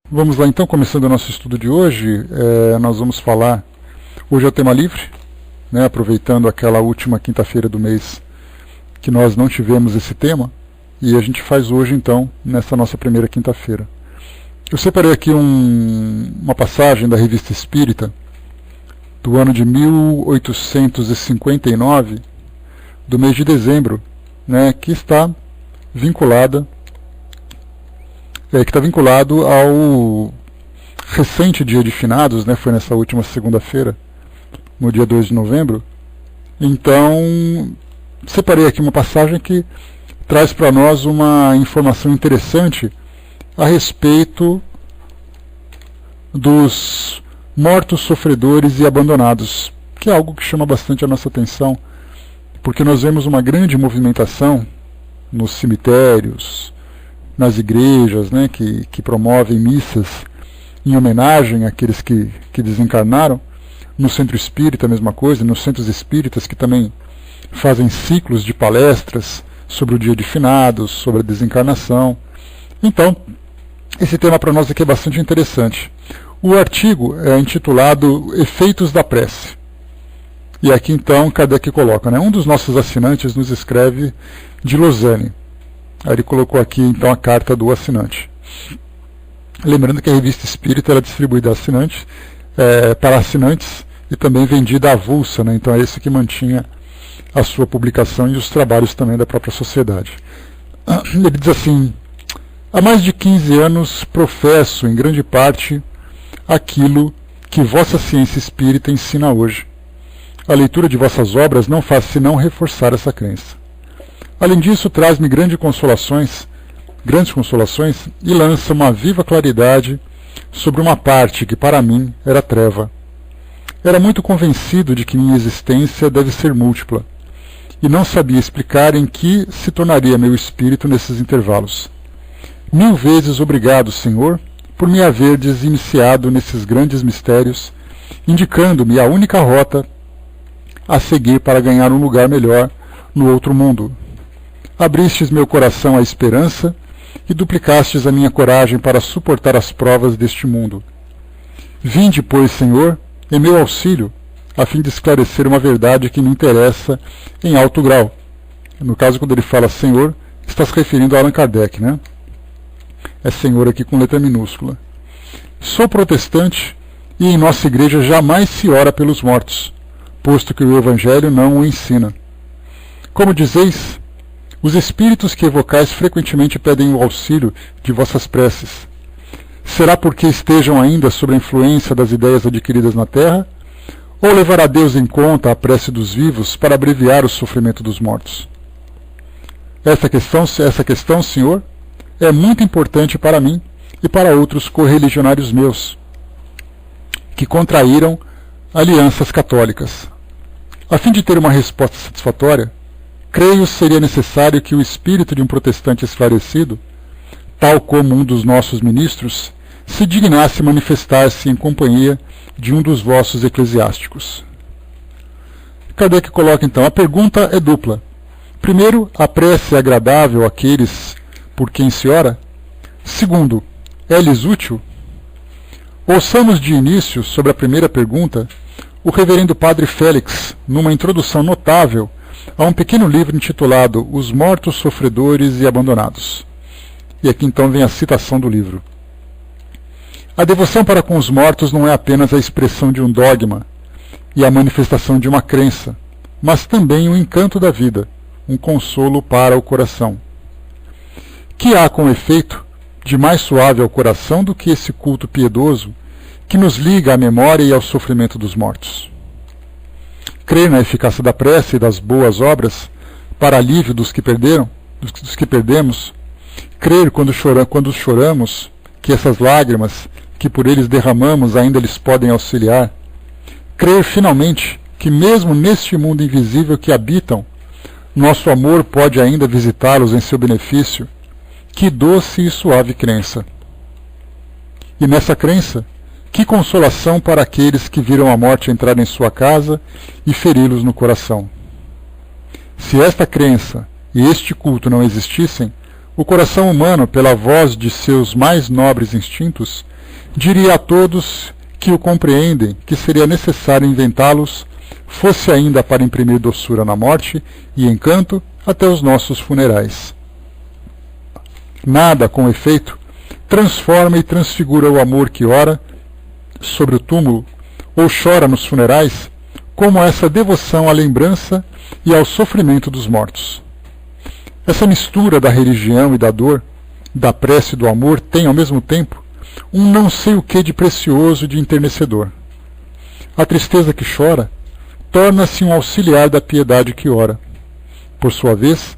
Vamos lá então, começando o nosso estudo de hoje, nós vamos falar, hoje é o tema livre, né, aproveitando aquela última quinta-feira do mês que nós não tivemos esse tema, e a gente faz hoje então, nessa nossa primeira quinta-feira. Eu separei aqui uma passagem da Revista Espírita, do ano de 1859, do mês de dezembro, né, que está vinculado ao recente Dia de Finados, né, foi nessa última segunda-feira, no dia 2 de novembro. Então, separei aqui uma passagem que traz para nós uma informação interessante a respeito dos mortos, sofredores e abandonados, que é algo que chama bastante a nossa atenção, porque nós vemos uma grande movimentação nos cemitérios, nas igrejas, né, que promovem missas em homenagem àqueles que desencarnaram. No centro espírita a mesma coisa, nos centros espíritas que também fazem ciclos de palestras sobre o dia de finados, sobre a desencarnação. Então, esse tema para nós aqui é bastante interessante. O artigo é intitulado Efeitos da Prece. E aqui então Kardec coloca, né, um dos nossos assinantes nos escreve de Lausanne. Aí ele colocou aqui então a carta do assinante. Lembrando que a Revista Espírita ela é distribuída para assinantes e também vendida avulsa, né? Então é esse que mantinha a sua publicação e os trabalhos também da própria sociedade. Ele diz assim: há mais de 15 anos professo em grande parte aquilo que vossa ciência espírita ensina hoje. A leitura de vossas obras não faz senão reforçar essa crença. Além disso, traz-me grandes consolações e lança uma viva claridade sobre uma parte que para mim era treva. Era muito convencido de que minha existência deve ser múltipla, e não sabia explicar em que se tornaria meu espírito nesses intervalos. 1000 vezes obrigado, Senhor, por me haverdes iniciado nesses grandes mistérios, indicando-me a única rota a seguir para ganhar um lugar melhor no outro mundo. Abristes meu coração à esperança e duplicastes a minha coragem para suportar as provas deste mundo. Vinde, pois, Senhor, em meu auxílio, a fim de esclarecer uma verdade que me interessa em alto grau. No caso, quando ele fala Senhor, está se referindo a Allan Kardec, né? É Senhor aqui com letra minúscula. Sou protestante e em nossa igreja jamais se ora pelos mortos, posto que o Evangelho não o ensina. Como dizeis, os espíritos que evocais frequentemente pedem o auxílio de vossas preces. Será porque estejam ainda sob a influência das ideias adquiridas na Terra? Ou levará Deus em conta a prece dos vivos para abreviar o sofrimento dos mortos? Essa questão, Senhor, é muito importante para mim e para outros correligionários meus, que contraíram alianças católicas. A fim de ter uma resposta satisfatória, creio seria necessário que o espírito de um protestante esclarecido, tal como um dos nossos ministros, se dignasse manifestar-se em companhia de um dos vossos eclesiásticos. Kardec coloca então, a pergunta é dupla. Primeiro, a prece é agradável àqueles por quem se ora? Segundo, é-lhes útil? Ouçamos de início, sobre a primeira pergunta, o reverendo Padre Félix, numa introdução notável a um pequeno livro intitulado Os Mortos, Sofredores e Abandonados. E aqui então vem a citação do livro. A devoção para com os mortos não é apenas a expressão de um dogma e a manifestação de uma crença, mas também um encanto da vida, um consolo para o coração. Que há, com efeito, de mais suave ao coração do que esse culto piedoso que nos liga à memória e ao sofrimento dos mortos? Crer na eficácia da prece e das boas obras para alívio dos que perdemos, crer quando choramos que essas lágrimas que por eles derramamos ainda lhes podem auxiliar, crer finalmente que mesmo neste mundo invisível que habitam, nosso amor pode ainda visitá-los em seu benefício. Que doce e suave crença! E nessa crença, que consolação para aqueles que viram a morte entrar em sua casa e feri-los no coração. Se esta crença e este culto não existissem, o coração humano, pela voz de seus mais nobres instintos, diria a todos que o compreendem que seria necessário inventá-los, fosse ainda para imprimir doçura na morte e encanto até os nossos funerais. Nada, com efeito, transforma e transfigura o amor que ora sobre o túmulo ou chora nos funerais, como essa devoção à lembrança e ao sofrimento dos mortos. Essa mistura da religião e da dor, da prece e do amor, tem, ao mesmo tempo, um não sei o que de precioso e de enternecedor. A tristeza que chora torna-se um auxiliar da piedade que ora. Por sua vez,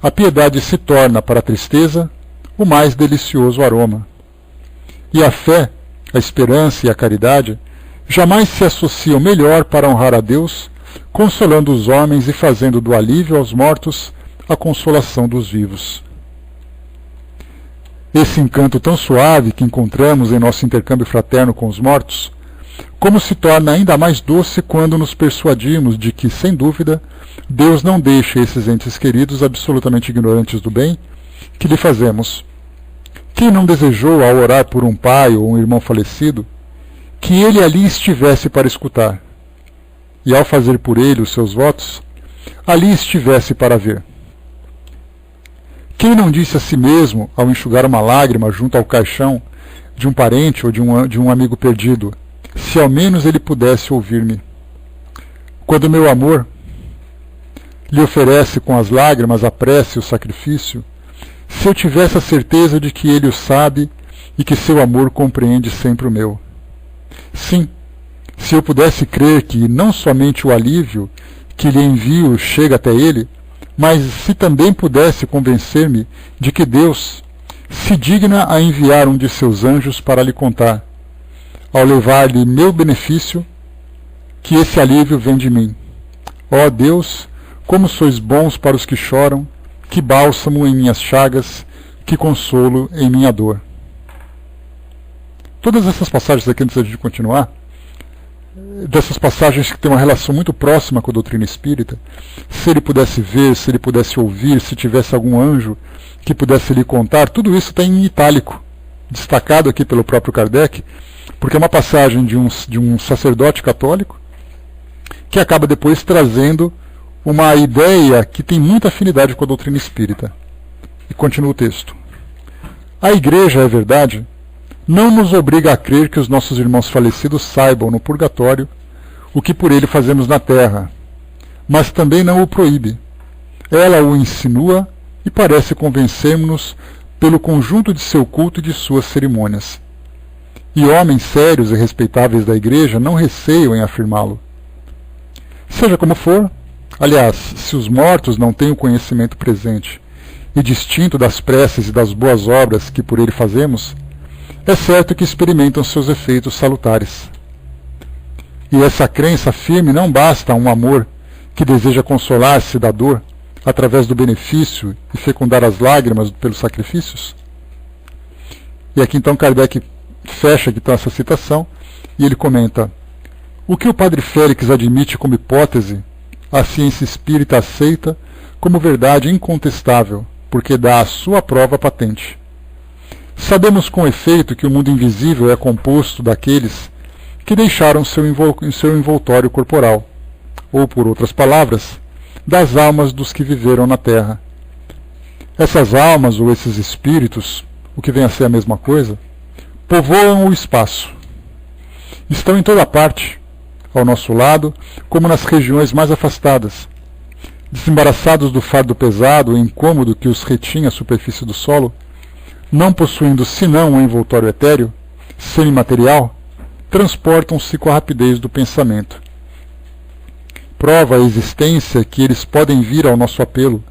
a piedade se torna, para a tristeza, o mais delicioso aroma. E a fé, a esperança e a caridade jamais se associam melhor para honrar a Deus, consolando os homens e fazendo do alívio aos mortos a consolação dos vivos. Esse encanto tão suave que encontramos em nosso intercâmbio fraterno com os mortos, como se torna ainda mais doce quando nos persuadimos de que, sem dúvida, Deus não deixa esses entes queridos absolutamente ignorantes do bem que lhe fazemos. Quem não desejou, ao orar por um pai ou um irmão falecido, que ele ali estivesse para escutar, e ao fazer por ele os seus votos, ali estivesse para ver? Quem não disse a si mesmo, ao enxugar uma lágrima junto ao caixão de um parente ou de um amigo perdido, se ao menos ele pudesse ouvir-me? Quando meu amor lhe oferece com as lágrimas a prece e o sacrifício, se eu tivesse a certeza de que ele o sabe e que seu amor compreende sempre o meu. Sim, se eu pudesse crer que não somente o alívio que lhe envio chega até ele, mas se também pudesse convencer-me de que Deus se digna a enviar um de seus anjos para lhe contar, ao levar-lhe meu benefício, que esse alívio vem de mim. Ó Deus, como sois bons para os que choram, que bálsamo em minhas chagas, que consolo em minha dor. Todas essas passagens aqui, antes de continuar, dessas passagens que têm uma relação muito próxima com a doutrina espírita, se ele pudesse ver, se ele pudesse ouvir, se tivesse algum anjo que pudesse lhe contar, tudo isso está em itálico, destacado aqui pelo próprio Kardec, porque é uma passagem de um sacerdote católico que acaba depois trazendo uma ideia que tem muita afinidade com a doutrina espírita. E continua o texto. A Igreja, é verdade, não nos obriga a crer que os nossos irmãos falecidos saibam no purgatório o que por ele fazemos na terra, mas também não o proíbe. Ela o insinua e parece convencer-nos pelo conjunto de seu culto e de suas cerimônias. E homens sérios e respeitáveis da Igreja não receiam em afirmá-lo. Seja como for, aliás, se os mortos não têm o conhecimento presente e distinto das preces e das boas obras que por ele fazemos, é certo que experimentam seus efeitos salutares. E essa crença firme não basta a um amor que deseja consolar-se da dor através do benefício e fecundar as lágrimas pelos sacrifícios? E aqui então Kardec fecha aqui, então, essa citação, e ele comenta: o que o padre Félix admite como hipótese, a ciência espírita aceita como verdade incontestável, porque dá a sua prova patente. Sabemos com efeito que o mundo invisível é composto daqueles que deixaram seu envoltório corporal, ou, por outras palavras, das almas dos que viveram na Terra. Essas almas, ou esses espíritos, o que vem a ser a mesma coisa, povoam o espaço. Estão em toda parte, ao nosso lado, como nas regiões mais afastadas. Desembaraçados do fardo pesado e incômodo que os retinha à superfície do solo, não possuindo senão um envoltório etéreo, semimaterial, transportam-se com a rapidez do pensamento. Prova a existência que eles podem vir ao nosso apelo,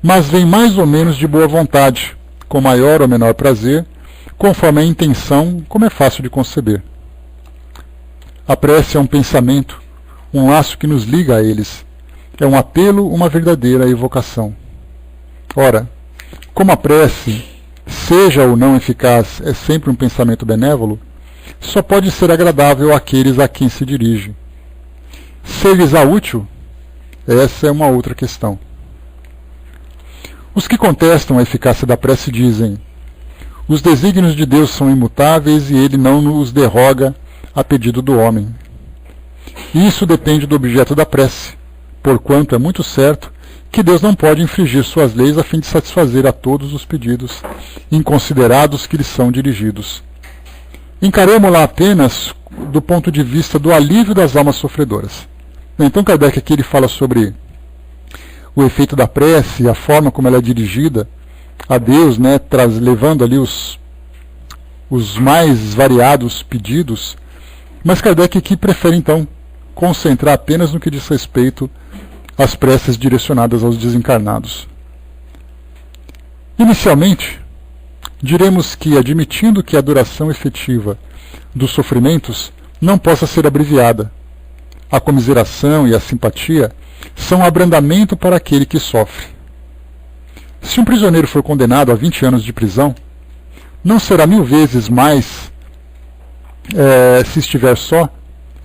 mas vêm mais ou menos de boa vontade, com maior ou menor prazer, conforme a intenção, como é fácil de conceber. A prece é um pensamento, um laço que nos liga a eles. É um apelo, uma verdadeira evocação. Ora, como a prece, seja ou não eficaz, é sempre um pensamento benévolo, só pode ser agradável àqueles a quem se dirige. Ser-lhes útil? Essa é uma outra questão. Os que contestam a eficácia da prece dizem: os desígnios de Deus são imutáveis e ele não os derroga a pedido do homem. Isso depende do objeto da prece, porquanto é muito certo que Deus não pode infringir suas leis a fim de satisfazer a todos os pedidos inconsiderados que lhe são dirigidos. Encaremos-la apenas do ponto de vista do alívio das almas sofredoras. Então Kardec aqui ele fala sobre o efeito da prece e a forma como ela é dirigida a Deus, né, levando ali os mais variados pedidos, mas Kardec aqui prefere então concentrar apenas no que diz respeito às preces direcionadas aos desencarnados. Inicialmente, diremos que, admitindo que a duração efetiva dos sofrimentos não possa ser abreviada, a comiseração e a simpatia são abrandamento para aquele que sofre. Se um prisioneiro for condenado a 20 anos de prisão, não será 1000 vezes mais se estiver só,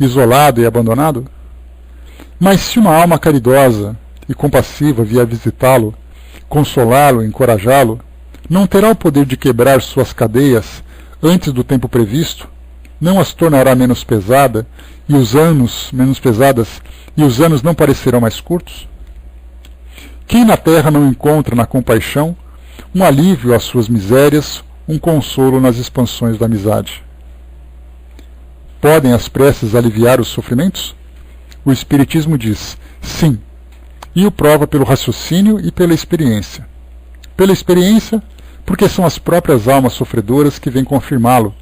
isolado e abandonado? Mas se uma alma caridosa e compassiva vier visitá-lo, consolá-lo e encorajá-lo, não terá o poder de quebrar suas cadeias antes do tempo previsto, não as tornará menos pesadas e os anos não parecerão mais curtos? Quem na terra não encontra na compaixão um alívio às suas misérias, um consolo nas expansões da amizade? Podem as preces aliviar os sofrimentos? O Espiritismo diz sim, e o prova pelo raciocínio e pela experiência. Pela experiência, porque são as próprias almas sofredoras que vêm confirmá-lo,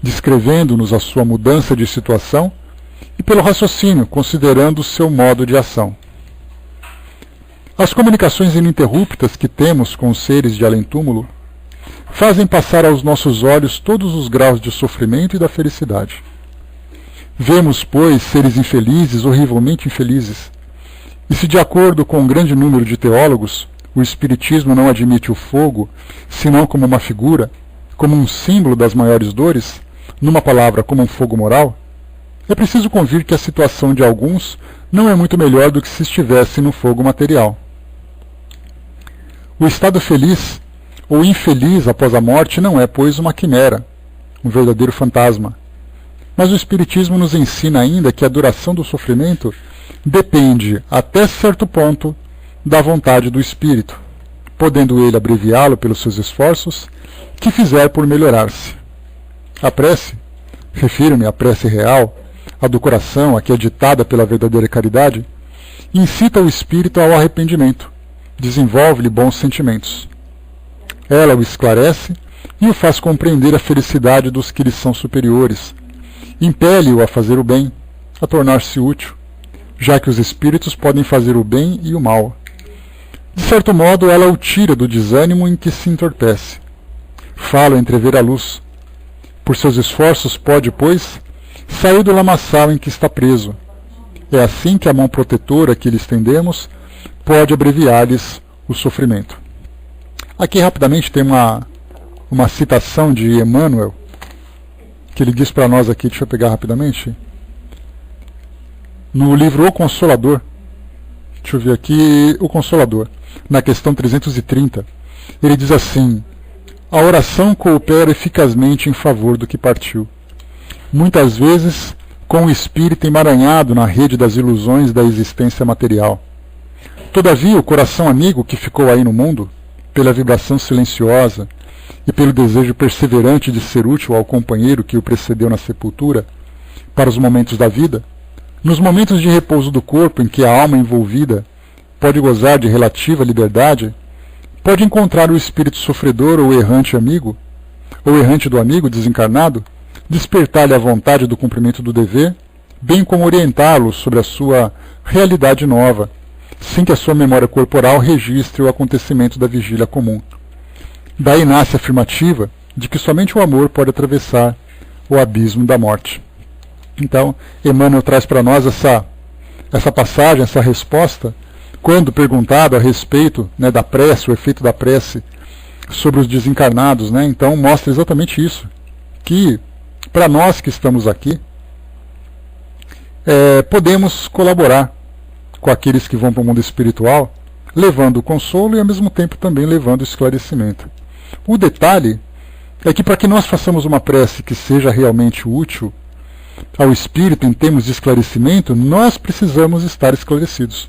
descrevendo-nos a sua mudança de situação, e pelo raciocínio, considerando o seu modo de ação. As comunicações ininterruptas que temos com os seres de além-túmulo fazem passar aos nossos olhos todos os graus de sofrimento e da felicidade. Vemos, pois, seres infelizes, horrivelmente infelizes. E se, de acordo com um grande número de teólogos, o Espiritismo não admite o fogo, senão como uma figura, como um símbolo das maiores dores, numa palavra, como um fogo moral, é preciso convir que a situação de alguns não é muito melhor do que se estivesse no fogo material. O estado feliz ou infeliz após a morte não é, pois, uma quimera, um verdadeiro fantasma. Mas o Espiritismo nos ensina ainda que a duração do sofrimento depende, até certo ponto, da vontade do espírito, podendo ele abreviá-lo pelos seus esforços que fizer por melhorar-se. A prece, refiro-me à prece real, a do coração, a que é ditada pela verdadeira caridade, incita o espírito ao arrependimento, desenvolve-lhe bons sentimentos. Ela o esclarece e o faz compreender a felicidade dos que lhe são superiores, impele-o a fazer o bem, a tornar-se útil, já que os espíritos podem fazer o bem e o mal. De certo modo, ela o tira do desânimo em que se entorpece. Fala entrever a luz. Por seus esforços pode, pois, sair do lamaçal em que está preso. É assim que a mão protetora que lhe estendemos pode abreviar-lhes o sofrimento. Aqui rapidamente tem uma citação de Emmanuel, que ele diz para nós aqui, deixa eu pegar rapidamente, no livro O Consolador, deixa eu ver aqui, O Consolador, na questão 330, ele diz assim: a oração coopera eficazmente em favor do que partiu, muitas vezes com o espírito emaranhado na rede das ilusões da existência material. Todavia, o coração amigo que ficou aí no mundo, pela vibração silenciosa e pelo desejo perseverante de ser útil ao companheiro que o precedeu na sepultura, para os momentos da vida, nos momentos de repouso do corpo em que a alma envolvida pode gozar de relativa liberdade, pode encontrar o espírito sofredor ou errante amigo, ou errante do amigo desencarnado, despertar-lhe a vontade do cumprimento do dever, bem como orientá-lo sobre a sua realidade nova, sem que a sua memória corporal registre o acontecimento da vigília comum. Daí nasce a afirmativa de que somente o amor pode atravessar o abismo da morte. Então, Emmanuel traz para nós essa passagem, essa resposta, quando perguntado a respeito, né, da prece, o efeito da prece sobre os desencarnados, né, então mostra exatamente isso, que para nós que estamos aqui, podemos colaborar com aqueles que vão para o mundo espiritual, levando o consolo e ao mesmo tempo também levando o esclarecimento. O detalhe é que para que nós façamos uma prece que seja realmente útil ao espírito em termos de esclarecimento, nós precisamos estar esclarecidos.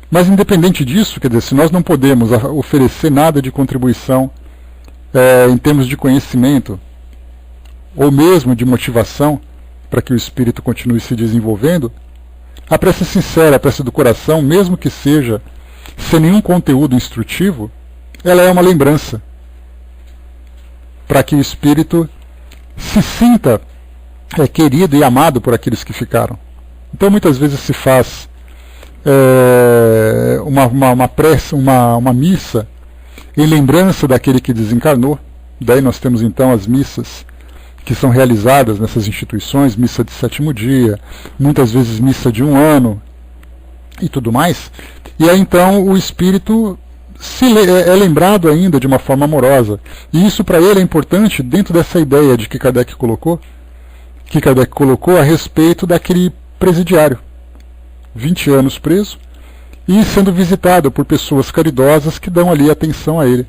Mas independente disso, quer dizer, se nós não podemos oferecer nada de contribuição em termos de conhecimento, ou mesmo de motivação, para que o espírito continue se desenvolvendo, a prece sincera, a prece do coração, mesmo que seja sem nenhum conteúdo instrutivo, ela é uma lembrança, para que o espírito se sinta querido e amado por aqueles que ficaram. Então muitas vezes se faz uma prece, uma missa em lembrança daquele que desencarnou. Daí nós temos então as missas que são realizadas nessas instituições, missa de 7º dia, muitas vezes missa de 1 ano e tudo mais. E aí então o espírito é lembrado ainda de uma forma amorosa. E isso para ele é importante dentro dessa ideia de que Kardec colocou a respeito daquele presidiário, 20 anos preso, e sendo visitado por pessoas caridosas que dão ali atenção a ele.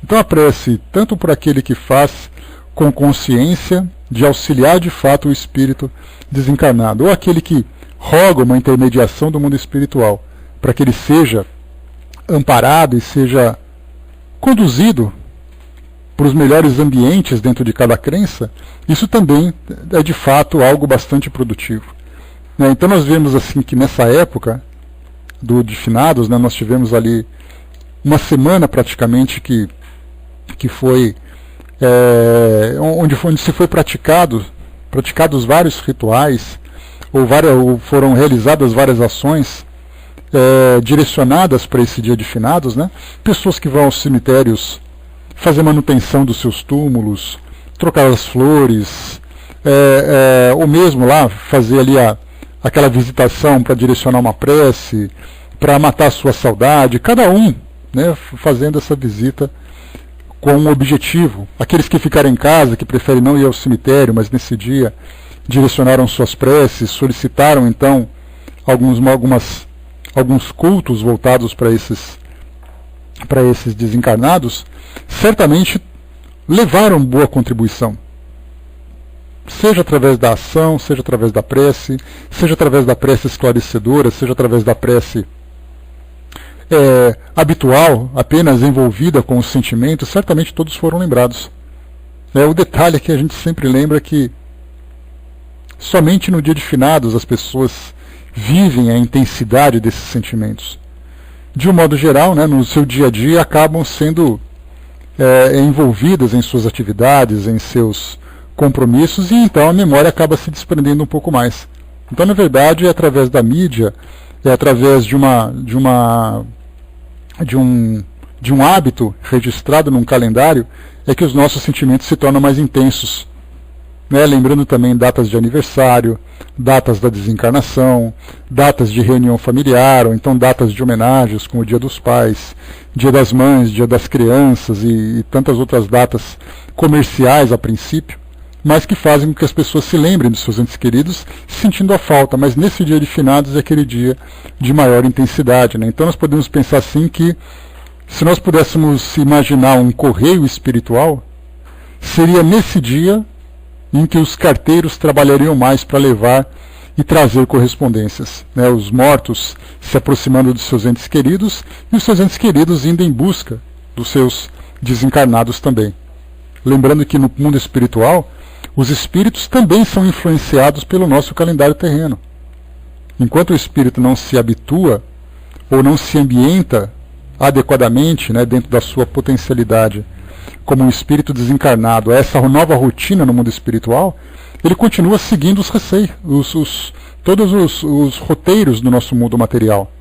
Então a prece, tanto por aquele que faz com consciência de auxiliar de fato o espírito desencarnado, ou aquele que roga uma intermediação do mundo espiritual, para que ele seja amparado e seja conduzido para os melhores ambientes dentro de cada crença, isso também é de fato algo bastante produtivo. Então nós vemos assim que nessa época de finados, nós tivemos ali uma semana praticamente que foi onde se foi praticados vários rituais, ou foram realizadas várias ações direcionadas para esse dia de finados, pessoas que vão aos cemitérios fazer manutenção dos seus túmulos, trocar as flores, ou mesmo lá fazer ali aquela visitação para direcionar uma prece, para matar a sua saudade, cada um fazendo essa visita com um objetivo. Aqueles que ficaram em casa, que preferem não ir ao cemitério, mas nesse dia direcionaram suas preces, solicitaram então alguns cultos voltados para esses desencarnados, certamente levaram boa contribuição. Seja através da ação, seja através da prece, seja através da prece esclarecedora, seja através da prece habitual, apenas envolvida com os sentimentos, certamente todos foram lembrados. O detalhe é que a gente sempre lembra que somente no dia de finados as pessoas vivem a intensidade desses sentimentos. De um modo geral, no seu dia a dia, acabam sendo envolvidas em suas atividades, em seus compromissos, e então a memória acaba se desprendendo um pouco mais. Então, na verdade, é através da mídia, é através de um hábito registrado num calendário, é que os nossos sentimentos se tornam mais intensos. Lembrando também datas de aniversário, datas da desencarnação, datas de reunião familiar, ou então datas de homenagens, como o Dia dos Pais, Dia das Mães, Dia das Crianças e tantas outras datas comerciais a princípio, mas que fazem com que as pessoas se lembrem dos seus entes queridos, sentindo a falta. Mas nesse dia de finados é aquele dia de maior intensidade. Então nós podemos pensar assim que, se nós pudéssemos imaginar um correio espiritual, seria nesse dia em que os carteiros trabalhariam mais para levar e trazer correspondências. Os mortos se aproximando dos seus entes queridos e os seus entes queridos indo em busca dos seus desencarnados também. Lembrando que no mundo espiritual, os espíritos também são influenciados pelo nosso calendário terreno. Enquanto o espírito não se habitua ou não se ambienta adequadamente dentro da sua potencialidade como um espírito desencarnado a essa nova rotina no mundo espiritual, ele continua seguindo todos os roteiros do nosso mundo material.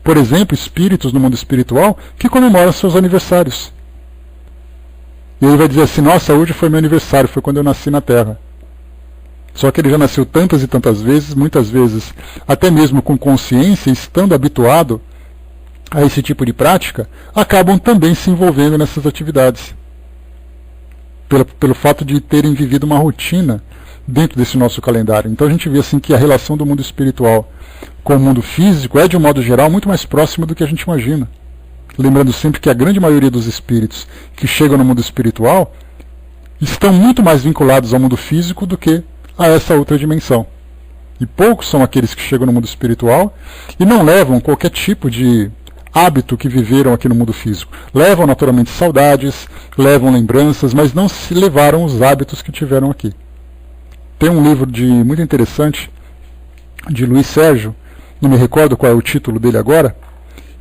Por exemplo, espíritos no mundo espiritual que comemoram seus aniversários. E ele vai dizer assim: nossa, hoje foi meu aniversário, foi quando eu nasci na Terra. Só que ele já nasceu tantas e tantas vezes, muitas vezes até mesmo com consciência, estando habituado a esse tipo de prática, acabam também se envolvendo nessas atividades. Pelo fato de terem vivido uma rotina dentro desse nosso calendário. Então a gente vê assim que a relação do mundo espiritual com o mundo físico é, de um modo geral, muito mais próximo do que a gente imagina. Lembrando sempre que a grande maioria dos espíritos que chegam no mundo espiritual estão muito mais vinculados ao mundo físico do que a essa outra dimensão. E poucos são aqueles que chegam no mundo espiritual e não levam qualquer tipo de hábito que viveram aqui no mundo físico. Levam naturalmente saudades, levam lembranças, mas não se levaram os hábitos que tiveram aqui. Tem um livro muito interessante de Luiz Sérgio, não me recordo qual é o título dele agora,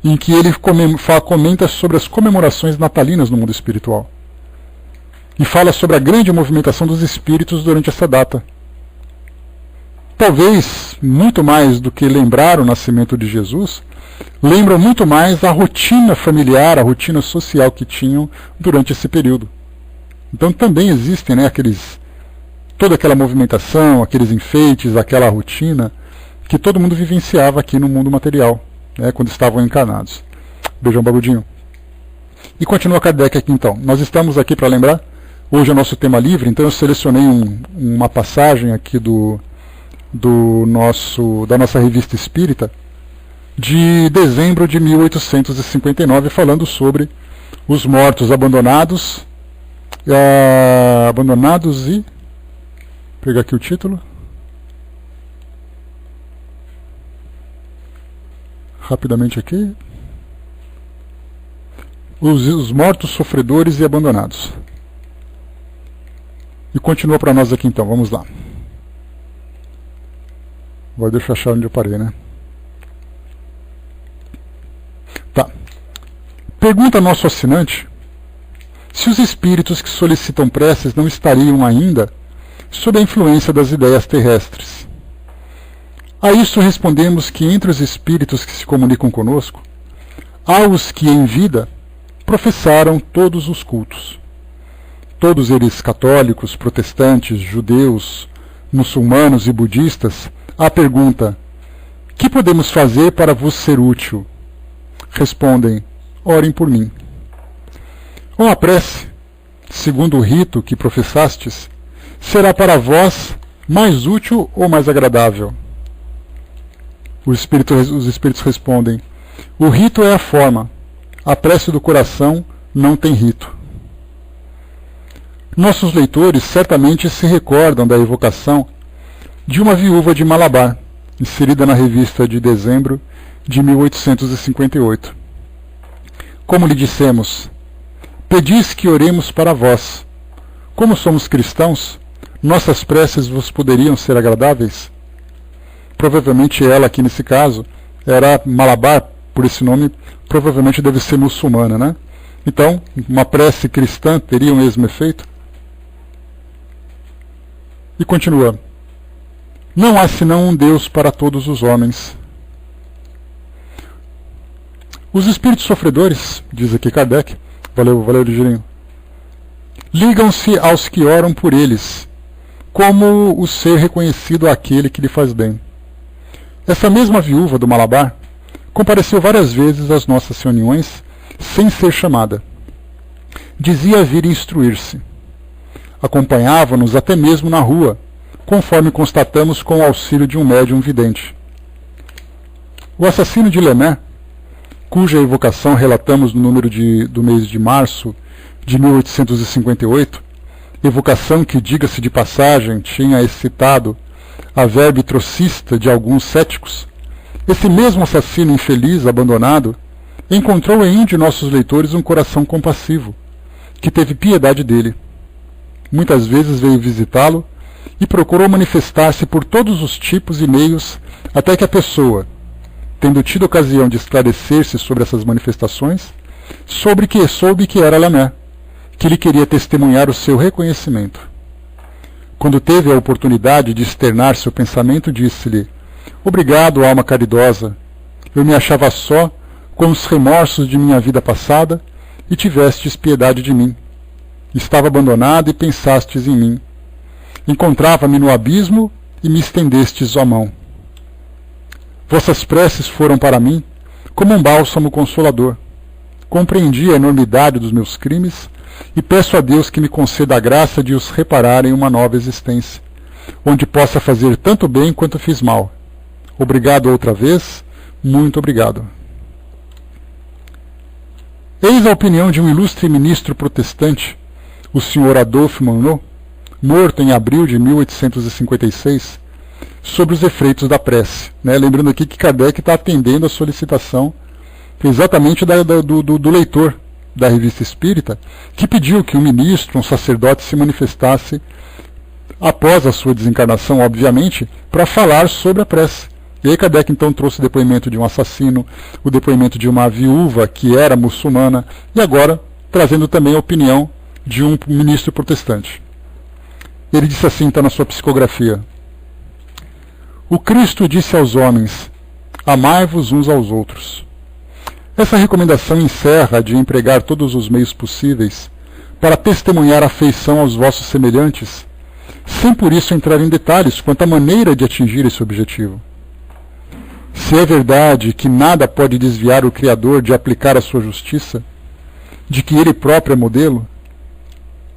em que ele comenta sobre as comemorações natalinas no mundo espiritual. E fala sobre a grande movimentação dos espíritos durante essa data. Talvez, muito mais do que lembrar o nascimento de Jesus, lembram muito mais a rotina familiar, a rotina social que tinham durante esse período. Então também existem, né, toda aquela movimentação, aqueles enfeites, aquela rotina que todo mundo vivenciava aqui no mundo material, né, quando estavam encarnados. Beijão, Babudinho. E continua Kardec aqui então. Nós estamos aqui para lembrar, hoje é o nosso tema livre, então eu selecionei uma passagem aqui da nossa revista espírita, de dezembro de 1859, falando sobre os mortos abandonados e... Vou pegar aqui o título. Rapidamente aqui. Os mortos, sofredores e abandonados. E continua para nós aqui então, vamos lá. Deixa eu achar onde eu parei, né? Tá. Pergunta nosso assinante se os espíritos que solicitam preces não estariam ainda sob a influência das ideias terrestres. A isso respondemos que entre os espíritos que se comunicam conosco, há os que em vida professaram todos os cultos. Todos eles católicos, protestantes, judeus, muçulmanos e budistas, a pergunta: que podemos fazer para vos ser útil? Respondem: orem por mim. Ou a prece, segundo o rito que professastes, será para vós mais útil ou mais agradável? Os espíritos respondem: o rito é a forma, a prece do coração não tem rito. Nossos leitores certamente se recordam da evocação de uma viúva de Malabar, inserida na revista de dezembro de 1858. Como lhe dissemos: pedis que oremos para vós. Como somos cristãos, nossas preces vos poderiam ser agradáveis? Provavelmente ela, aqui nesse caso, era Malabar, por esse nome, provavelmente deve ser muçulmana, né? Então, uma prece cristã teria o mesmo efeito? E continua: não há senão um Deus para todos os homens. Os espíritos sofredores, diz aqui Kardec, valeu Ligirinho, ligam-se aos que oram por eles, como o ser reconhecido àquele que lhe faz bem. Essa mesma viúva do Malabar compareceu várias vezes às nossas reuniões sem ser chamada. Dizia vir instruir-se. Acompanhava-nos até mesmo na rua, conforme constatamos com o auxílio de um médium vidente. O assassino de Lemé, cuja evocação relatamos no número do mês de março de 1858, evocação que, diga-se de passagem, tinha excitado a verve trocista de alguns céticos, esse mesmo assassino infeliz, abandonado, encontrou em um de nossos leitores um coração compassivo, que teve piedade dele. Muitas vezes veio visitá-lo e procurou manifestar-se por todos os tipos e meios, até que a pessoa, tendo tido ocasião de esclarecer-se sobre essas manifestações, soube que era Lamé, que lhe queria testemunhar o seu reconhecimento. Quando teve a oportunidade de externar seu pensamento, disse-lhe: obrigado, alma caridosa, eu me achava só com os remorsos de minha vida passada e tivestes piedade de mim. Estava abandonado e pensastes em mim. Encontrava-me no abismo e me estendestes a mão. Vossas preces foram para mim como um bálsamo consolador. Compreendi a enormidade dos meus crimes e peço a Deus que me conceda a graça de os reparar em uma nova existência, onde possa fazer tanto bem quanto fiz mal, Obrigado outra vez, muito obrigado. Eis a opinião de um ilustre ministro protestante, o Sr. Adolphe Monod, morto em abril de 1856, sobre os efeitos da prece. Lembrando aqui que Kardec está atendendo a solicitação exatamente do leitor da Revista Espírita, que pediu que um ministro, um sacerdote, se manifestasse após a sua desencarnação, obviamente, para falar sobre a prece. E aí Kardec então trouxe o depoimento de um assassino, o depoimento de uma viúva que era muçulmana, e agora trazendo também a opinião de um ministro protestante. Ele disse assim, está na sua psicografia: o Cristo disse aos homens, amai-vos uns aos outros. Essa recomendação encerra de empregar todos os meios possíveis para testemunhar afeição aos vossos semelhantes, sem por isso entrar em detalhes quanto à maneira de atingir esse objetivo. Se é verdade que nada pode desviar o Criador de aplicar a sua justiça, de que ele próprio é modelo,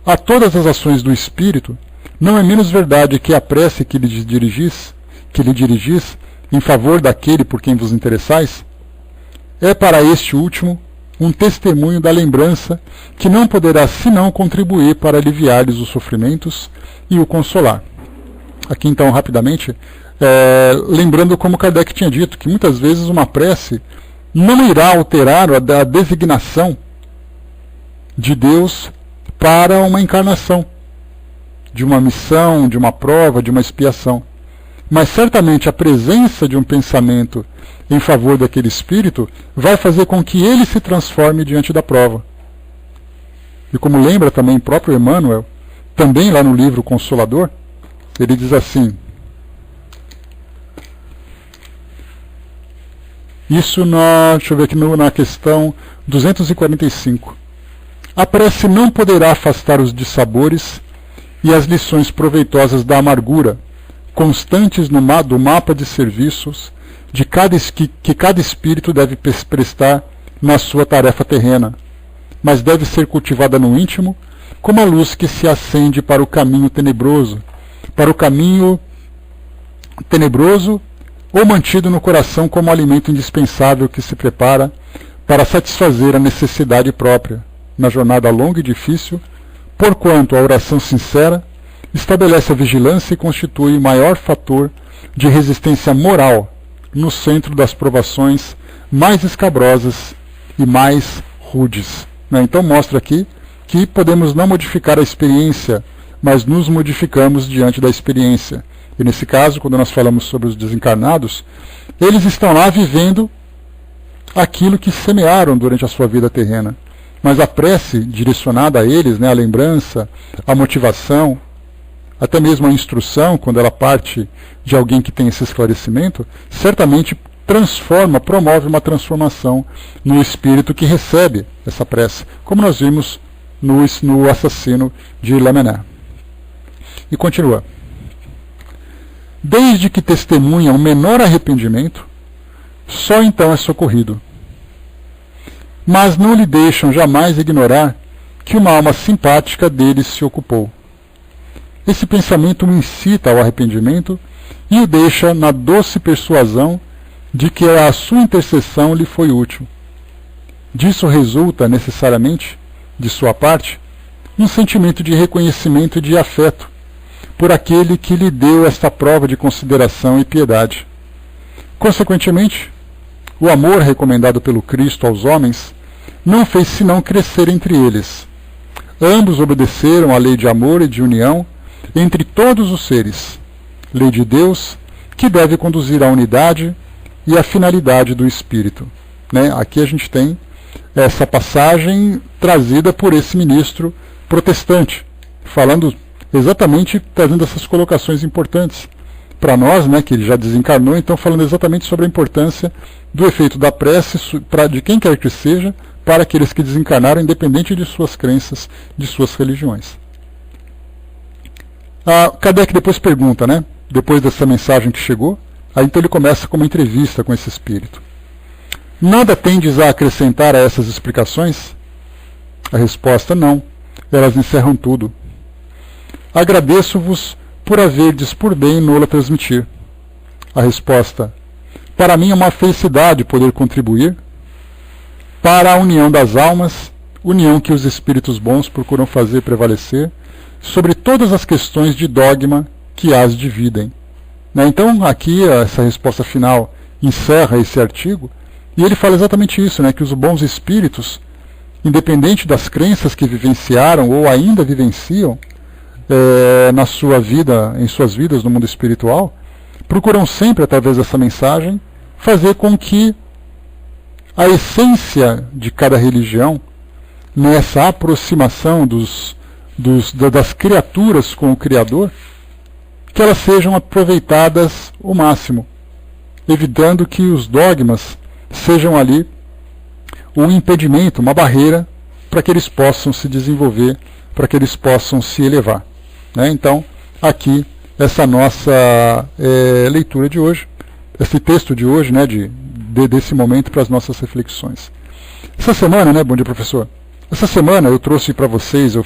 a todas as ações do Espírito, não é menos verdade que a prece que lhe dirigis em favor daquele por quem vos interessais, é para este último um testemunho da lembrança que não poderá senão contribuir para aliviar-lhes os sofrimentos e o consolar. Aqui então, rapidamente, lembrando como Kardec tinha dito, que muitas vezes uma prece não irá alterar a designação de Deus para uma encarnação, de uma missão, de uma prova, de uma expiação. Mas certamente a presença de um pensamento em favor daquele espírito vai fazer com que ele se transforme diante da prova. E como lembra também o próprio Emmanuel, também lá no livro Consolador, ele diz assim, isso deixa eu ver aqui na questão 245. A prece não poderá afastar os dissabores e as lições proveitosas da amargura, constantes do mapa de serviços que cada espírito deve prestar na sua tarefa terrena, mas deve ser cultivada no íntimo como a luz que se acende para o caminho tenebroso, ou mantido no coração como alimento indispensável que se prepara para satisfazer a necessidade própria, na jornada longa e difícil, porquanto a oração sincera estabelece a vigilância e constitui o maior fator de resistência moral no centro das provações mais escabrosas e mais rudes. Então mostra aqui que podemos não modificar a experiência, mas nos modificamos diante da experiência. E nesse caso, quando nós falamos sobre os desencarnados, eles estão lá vivendo aquilo que semearam durante a sua vida terrena. Mas a prece direcionada a eles, a lembrança, a motivação, até mesmo a instrução, quando ela parte de alguém que tem esse esclarecimento, certamente promove uma transformação no espírito que recebe essa prece, como nós vimos no assassino de Lamennais. E continua. Desde que testemunha um menor arrependimento, só então é socorrido. Mas não lhe deixam jamais ignorar que uma alma simpática deles se ocupou. Esse pensamento o incita ao arrependimento e o deixa na doce persuasão de que a sua intercessão lhe foi útil. Disso resulta, necessariamente, de sua parte, um sentimento de reconhecimento e de afeto por aquele que lhe deu esta prova de consideração e piedade. Consequentemente, o amor recomendado pelo Cristo aos homens não fez senão crescer entre eles. Ambos obedeceram à lei de amor e de união entre todos os seres, lei de Deus que deve conduzir à unidade e à finalidade do Espírito. Aqui a gente tem essa passagem trazida por esse ministro protestante, falando exatamente, trazendo essas colocações importantes para nós, que ele já desencarnou, então falando exatamente sobre a importância do efeito da prece de quem quer que seja, para aqueles que desencarnaram, independente de suas crenças, de suas religiões. Kardec depois pergunta, depois dessa mensagem que chegou, aí então ele começa com uma entrevista com esse espírito. Nada tendes a acrescentar a essas explicações? A resposta: não, elas encerram tudo. Agradeço-vos por haverdes por bem nola transmitir. A resposta: Para mim é uma felicidade poder contribuir para a união das almas, união que os espíritos bons procuram fazer prevalecer sobre todas as questões de dogma que as dividem. Então, aqui, essa resposta final encerra esse artigo, e ele fala exatamente isso, que os bons espíritos, independente das crenças que vivenciaram ou ainda vivenciam na sua vida, em suas vidas no mundo espiritual, procuram sempre, através dessa mensagem, fazer com que a essência de cada religião, nessa aproximação das criaturas com o Criador, que elas sejam aproveitadas ao máximo, evitando que os dogmas sejam ali um impedimento, uma barreira, para que eles possam se desenvolver, para que eles possam se elevar. Então, aqui, essa nossa leitura de hoje, esse texto de hoje, desse momento para as nossas reflexões. Essa semana, bom dia, professor. Essa semana eu trouxe para vocês, eu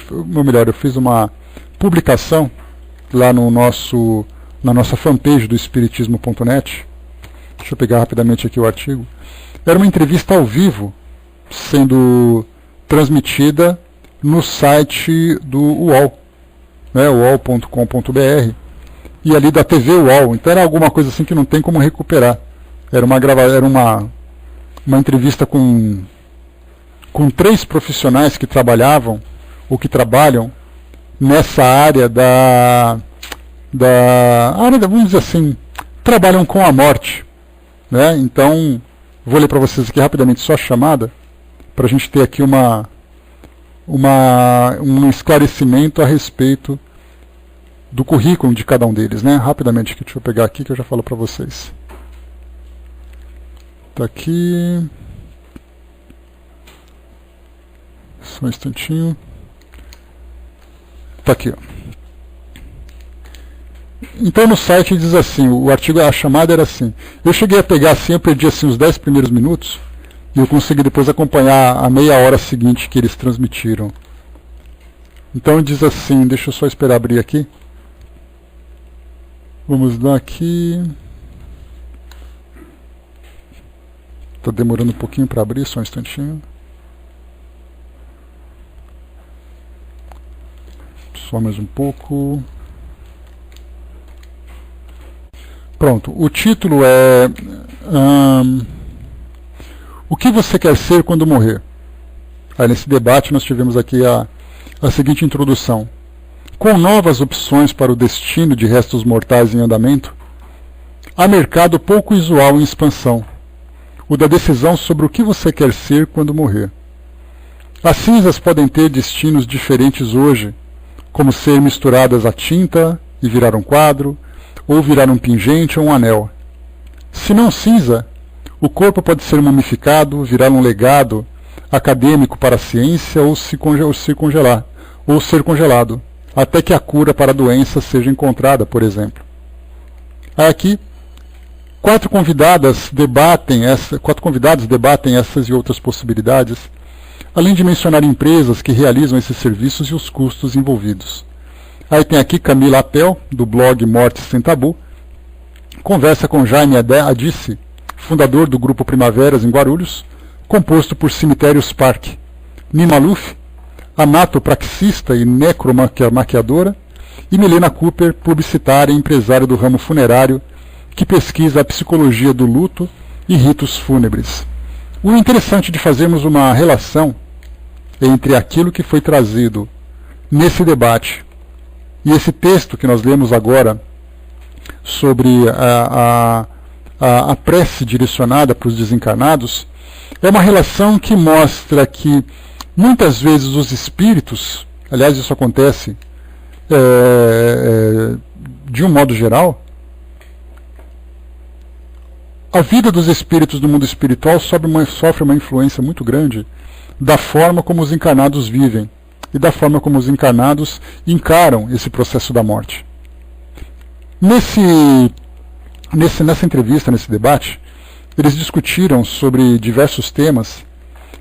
fiz uma publicação lá na nossa fanpage do Espiritismo.net. Deixa eu pegar rapidamente aqui o artigo. Era uma entrevista ao vivo, sendo transmitida no site do UOL, uol.com.br, e ali da TV UOL. Então era alguma coisa assim que não tem como recuperar. Era uma entrevista com 3 profissionais que trabalhavam, ou que trabalham, nessa área vamos dizer assim, trabalham com a morte. Então, vou ler para vocês aqui rapidamente só a chamada, para a gente ter aqui um esclarecimento a respeito do currículo de cada um deles. Rapidamente, deixa eu pegar aqui que eu já falo para vocês. Está aqui. Só um instantinho. Está aqui, Então no site diz assim, o artigo, a chamada era assim. Eu cheguei a pegar assim, eu perdi assim os 10 primeiros minutos, e eu consegui depois acompanhar a meia hora seguinte que eles transmitiram. Então diz assim, deixa eu só esperar abrir aqui. Vamos dar aqui. Está demorando um pouquinho para abrir, só um instantinho. Só mais um pouco. Pronto, o título é O que você quer ser quando morrer? Aí nesse debate nós tivemos aqui a seguinte introdução. Com novas opções para o destino de restos mortais em andamento, há mercado pouco usual em expansão, o da decisão sobre o que você quer ser quando morrer. As cinzas podem ter destinos diferentes hoje, como ser misturadas à tinta e virar um quadro, ou virar um pingente ou um anel. Se não cinza, o corpo pode ser mumificado, virar um legado acadêmico para a ciência ou ser congelado, até que a cura para a doença seja encontrada, por exemplo. Aqui, 4 convidados debatem essas e outras possibilidades, além de mencionar empresas que realizam esses serviços e os custos envolvidos. Aí tem aqui Camila Apel, do blog Morte Sem Tabu, conversa com Jaime Adice, fundador do Grupo Primaveras em Guarulhos, composto por Cemitérios Park, Nima Luff, anatopraxista e necromaquiadora, e Milena Cooper, publicitária e empresária do ramo funerário, que pesquisa a psicologia do luto e ritos fúnebres. O interessante de fazermos uma relação entre aquilo que foi trazido nesse debate e esse texto que nós lemos agora sobre a prece direcionada para os desencarnados, é uma relação que mostra que muitas vezes os espíritos, aliás isso acontece de um modo geral, a vida dos espíritos do mundo espiritual sofre uma influência muito grande da forma como os encarnados vivem e da forma como os encarnados encaram esse processo da morte. Nessa entrevista, nesse debate, eles discutiram sobre diversos temas,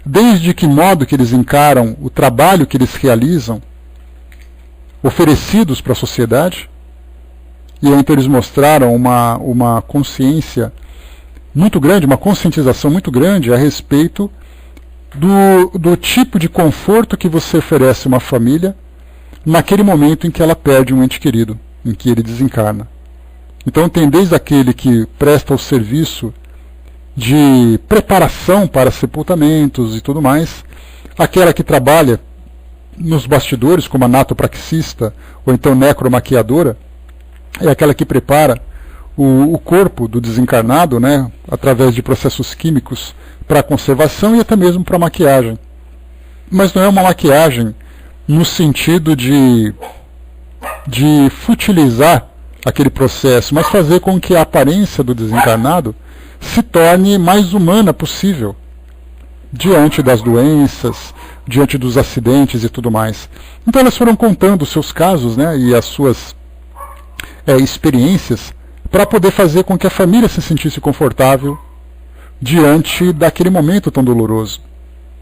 desde que modo que eles encaram o trabalho que eles realizam, oferecidos para a sociedade, e então eles mostraram uma consciência muito grande, uma conscientização muito grande a respeito do tipo de conforto que você oferece a uma família naquele momento em que ela perde um ente querido, em que ele desencarna. Então tem desde aquele que presta o serviço de preparação para sepultamentos e tudo mais, aquela que trabalha nos bastidores como anatopraxista ou então necromaquiadora, é aquela que prepara o corpo do desencarnado, né, através de processos químicos para conservação e até mesmo para maquiagem. Mas não é uma maquiagem no sentido de futilizar aquele processo, mas fazer com que a aparência do desencarnado se torne mais humana possível, diante das doenças, diante dos acidentes e tudo mais. Então elas foram contando os seus casos, né, e as suas experiências para poder fazer com que a família se sentisse confortável diante daquele momento tão doloroso.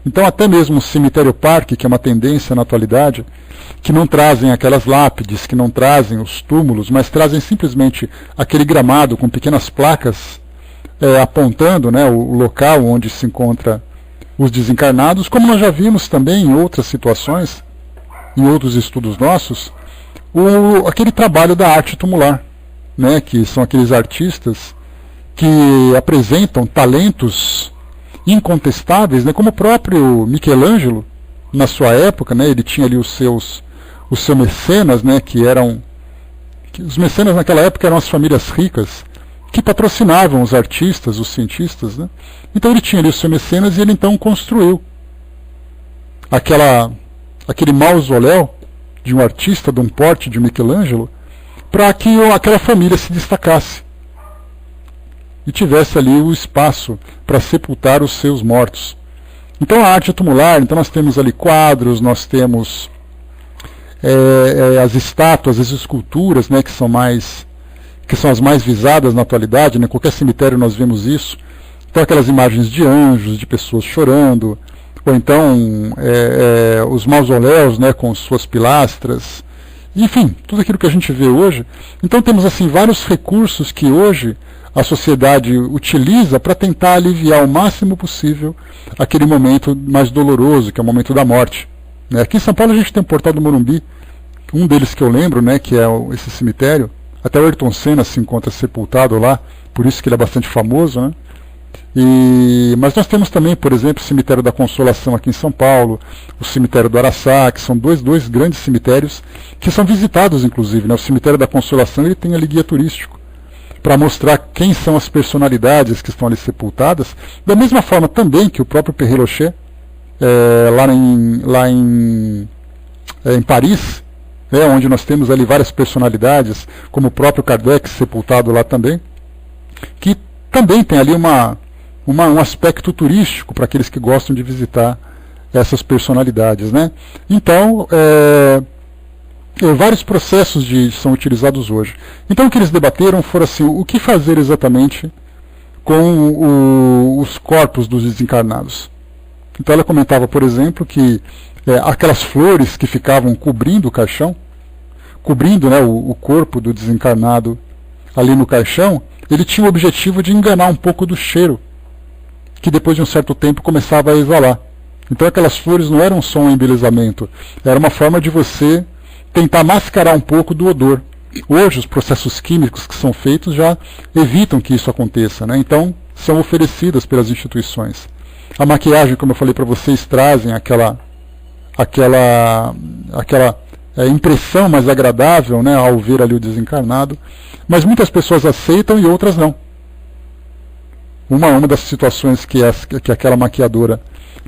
Então até mesmo o cemitério parque, que é uma tendência na atualidade, que não trazem aquelas lápides, que não trazem os túmulos, mas trazem simplesmente aquele gramado com pequenas placas apontando, né, o local onde se encontra os desencarnados, como nós já vimos também em outras situações, em outros estudos nossos, aquele trabalho da arte tumular, né, que são aqueles artistas que apresentam talentos incontestáveis, né, como o próprio Michelangelo, na sua época, né, ele tinha ali os seus mecenas, né, os mecenas naquela época eram as famílias ricas, que patrocinavam os artistas, os cientistas, né? Então ele tinha ali os seus mecenas e ele então construiu aquele mausoléu de um artista, de um porte de Michelangelo, para que aquela família se destacasse e tivesse ali o espaço para sepultar os seus mortos. Então a arte tumular, então nós temos ali quadros, nós temos as estátuas, as esculturas, né, que são as mais visadas na atualidade, né? Qualquer cemitério nós vemos isso. Então aquelas imagens de anjos, de pessoas chorando, ou então os mausoléus, né, com suas pilastras, enfim, tudo aquilo que a gente vê hoje. Então temos assim vários recursos que hoje a sociedade utiliza para tentar aliviar o máximo possível aquele momento mais doloroso, que é o momento da morte, né? Aqui em São Paulo a gente tem o Portal do Morumbi, um deles que eu lembro, né, que é esse cemitério. Até o Ayrton Senna se encontra sepultado lá, por isso que ele é bastante famoso, né? Mas nós temos também, por exemplo, o Cemitério da Consolação aqui em São Paulo, o Cemitério do Araçá, que são dois grandes cemitérios que são visitados, inclusive, né? O Cemitério da Consolação ele tem ali guia turístico para mostrar quem são as personalidades que estão ali sepultadas, da mesma forma também que o próprio Père Lachaise, lá em Paris, onde nós temos ali várias personalidades, como o próprio Kardec sepultado lá também, que também tem ali um aspecto turístico para aqueles que gostam de visitar essas personalidades, né? Então, vários processos são utilizados hoje. Então o que eles debateram foi assim, o que fazer exatamente com os corpos dos desencarnados. Então ela comentava, por exemplo, que aquelas flores que ficavam cobrindo o caixão, cobrindo, né, o corpo do desencarnado ali no caixão, ele tinha o objetivo de enganar um pouco do cheiro, que depois de um certo tempo começava a exalar. Então aquelas flores não eram só um embelezamento, era uma forma de você tentar mascarar um pouco do odor. Hoje os processos químicos que são feitos já evitam que isso aconteça, né? Então são oferecidas pelas instituições. A maquiagem, como eu falei para vocês, trazem aquela impressão mais agradável, né, ao ver ali o desencarnado, mas muitas pessoas aceitam e outras não. Uma das situações que aquela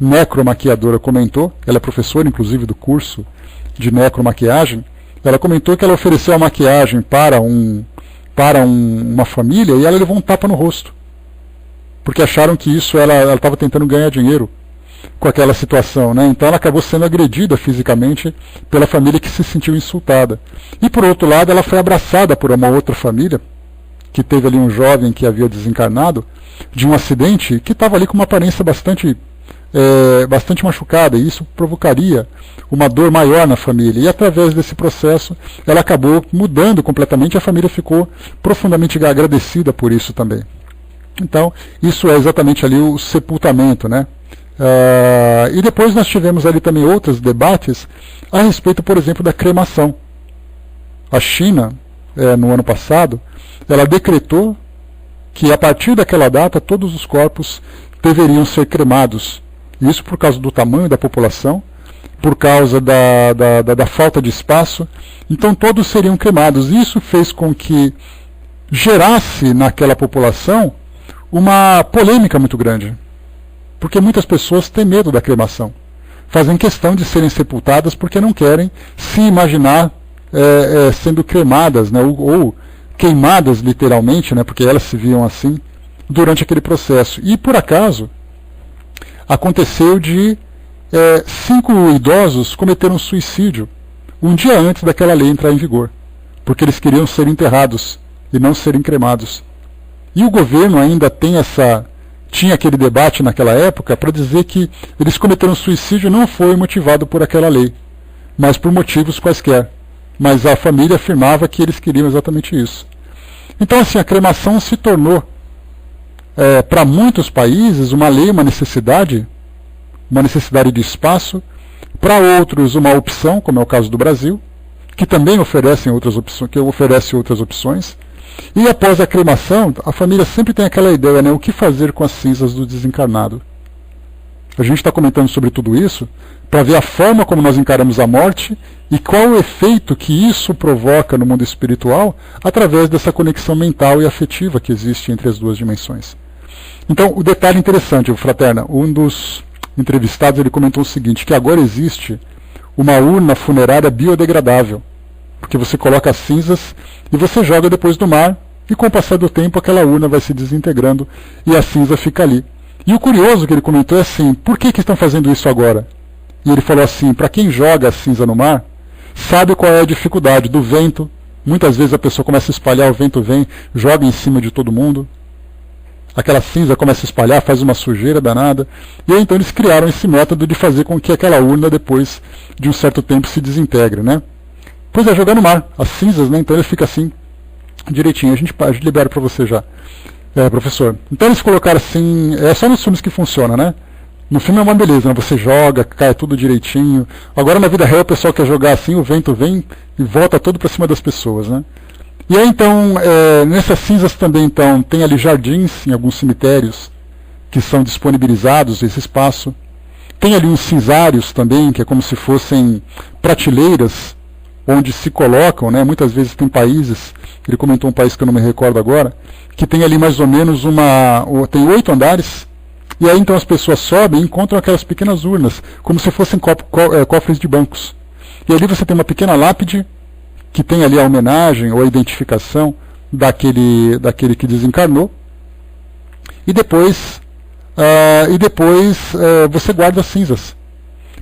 necromaquiadora comentou, ela é professora inclusive do curso de necromaquiagem, ela comentou que ela ofereceu a maquiagem para uma família e ela levou um tapa no rosto, porque acharam que isso ela estava tentando ganhar dinheiro com aquela situação, né? Então ela acabou sendo agredida fisicamente pela família que se sentiu insultada. E por outro lado, ela foi abraçada por uma outra família, que teve ali um jovem que havia desencarnado de um acidente, que estava ali com uma aparência bastante machucada, e isso provocaria uma dor maior na família. E através desse processo, ela acabou mudando completamente, e a família ficou profundamente agradecida por isso também. Então, isso é exatamente ali o sepultamento, né? E depois nós tivemos ali também outros debates a respeito, por exemplo, da cremação. A China, no ano passado, ela decretou que a partir daquela data todos os corpos deveriam ser cremados. Isso por causa do tamanho da população, por causa da falta de espaço. Então todos seriam cremados. Isso fez com que gerasse naquela população uma polêmica muito grande. Porque muitas pessoas têm medo da cremação. Fazem questão de serem sepultadas porque não querem se imaginar sendo cremadas, né, ou queimadas literalmente, né, porque elas se viam assim, durante aquele processo. E por acaso, aconteceu de 5 idosos cometeram suicídio um dia antes daquela lei entrar em vigor, porque eles queriam ser enterrados e não serem cremados. E o governo ainda tinha aquele debate naquela época para dizer que eles cometeram suicídio não foi motivado por aquela lei, mas por motivos quaisquer. Mas a família afirmava que eles queriam exatamente isso. Então, assim, a cremação se tornou, para muitos países, uma lei, uma necessidade de espaço, para outros uma opção, como é o caso do Brasil, que também oferece outras opções. E após a cremação, a família sempre tem aquela ideia, né, o que fazer com as cinzas do desencarnado. A gente está comentando sobre tudo isso para ver a forma como nós encaramos a morte e qual o efeito que isso provoca no mundo espiritual através dessa conexão mental e afetiva que existe entre as duas dimensões. Então, o detalhe interessante, Fraterna, um dos entrevistados ele comentou o seguinte, que agora existe uma urna funerária biodegradável, porque você coloca as cinzas e você joga depois do mar, e com o passar do tempo aquela urna vai se desintegrando e a cinza fica ali. E o curioso que ele comentou é assim, por que estão fazendo isso agora? E ele falou assim, para quem joga a cinza no mar, sabe qual é a dificuldade do vento. Muitas vezes a pessoa começa a espalhar, o vento vem, joga em cima de todo mundo. Aquela cinza começa a espalhar, faz uma sujeira danada. E aí então eles criaram esse método de fazer com que aquela urna, depois de um certo tempo, se desintegre, né? Pois é, jogar no mar, as cinzas, né? Então ele fica assim, direitinho. A gente libera para você já, professor. Então eles colocaram assim, é só nos filmes que funciona, né? No filme é uma beleza, né? Você joga, cai tudo direitinho. Agora na vida real o pessoal quer jogar assim, o vento vem e volta todo para cima das pessoas, né? E aí então, nessas cinzas também então, tem ali jardins em alguns cemitérios que são disponibilizados esse espaço. Tem ali uns cinzários também, que é como se fossem prateleiras onde se colocam, né? Muitas vezes tem países, ele comentou um país que eu não me recordo agora, que tem ali mais ou menos tem 8 andares, e aí então as pessoas sobem e encontram aquelas pequenas urnas, como se fossem cofres de bancos. E ali você tem uma pequena lápide, que tem ali a homenagem ou a identificação daquele que desencarnou, e depois você guarda as cinzas.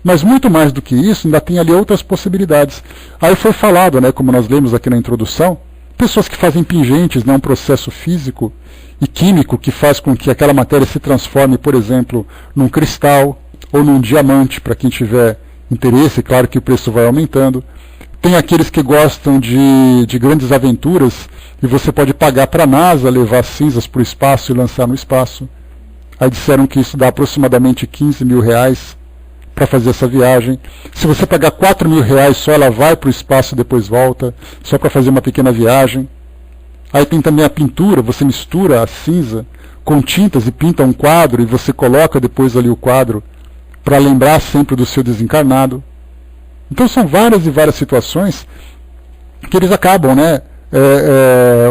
Mas muito mais do que isso, ainda tem ali outras possibilidades. Aí foi falado, né, como nós lemos aqui na introdução, pessoas que fazem pingentes, né, um processo físico e químico que faz com que aquela matéria se transforme, por exemplo, num cristal ou num diamante, para quem tiver interesse, claro que o preço vai aumentando. Tem aqueles que gostam de grandes aventuras e você pode pagar para a NASA levar cinzas para o espaço e lançar no espaço. Aí disseram que isso dá aproximadamente 15 mil reais para fazer essa viagem. Se você pagar 4 mil reais só, ela vai para o espaço e depois volta, só para fazer uma pequena viagem. Aí tem também a pintura, você mistura a cinza com tintas e pinta um quadro e você coloca depois ali o quadro para lembrar sempre do seu desencarnado. Então são várias e várias situações que eles acabam, né,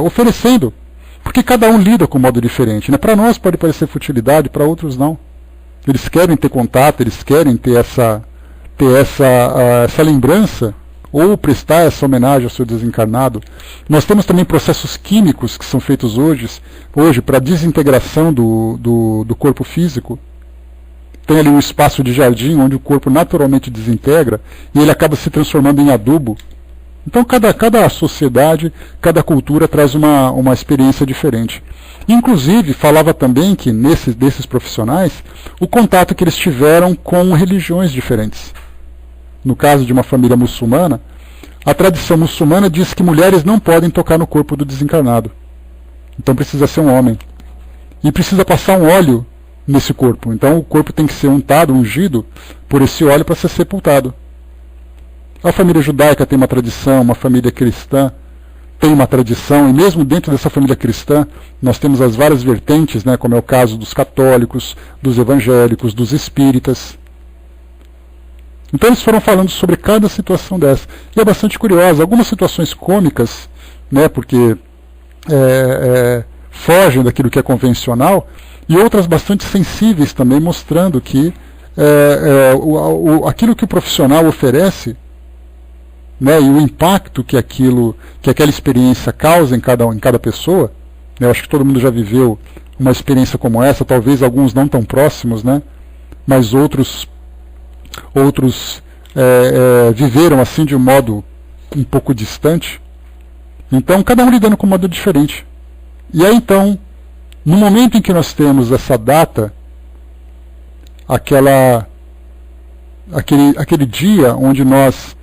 oferecendo, porque cada um lida com um modo diferente, né? Para nós pode parecer futilidade, para outros não. Eles querem ter contato, eles querem ter essa lembrança, ou prestar essa homenagem ao seu desencarnado. Nós temos também processos químicos que são feitos hoje para desintegração do corpo físico. Tem ali um espaço de jardim onde o corpo naturalmente desintegra e ele acaba se transformando em adubo. Então cada sociedade, cada cultura traz uma experiência diferente. Inclusive, falava também que desses profissionais, o contato que eles tiveram com religiões diferentes. No caso de uma família muçulmana, a tradição muçulmana diz que mulheres não podem tocar no corpo do desencarnado. Então precisa ser um homem. e precisa passar um óleo nesse corpo. Então o corpo tem que ser untado, ungido por esse óleo para ser sepultado. A família judaica tem uma tradição, uma família cristã tem uma tradição, e mesmo dentro dessa família cristã, nós temos as várias vertentes, né, como é o caso dos católicos, dos evangélicos, dos espíritas. Então eles foram falando sobre cada situação dessa. E é bastante curiosa. Algumas situações cômicas, né, porque fogem daquilo que é convencional, e outras bastante sensíveis também, mostrando que aquilo que o profissional oferece, né, e o impacto que aquela experiência causa em cada pessoa, né, eu acho que todo mundo já viveu uma experiência como essa, talvez alguns não tão próximos, né, mas outros viveram assim de um modo um pouco distante. Então cada um lidando com um modo diferente. E aí então, no momento em que nós temos essa data, aquele dia onde nós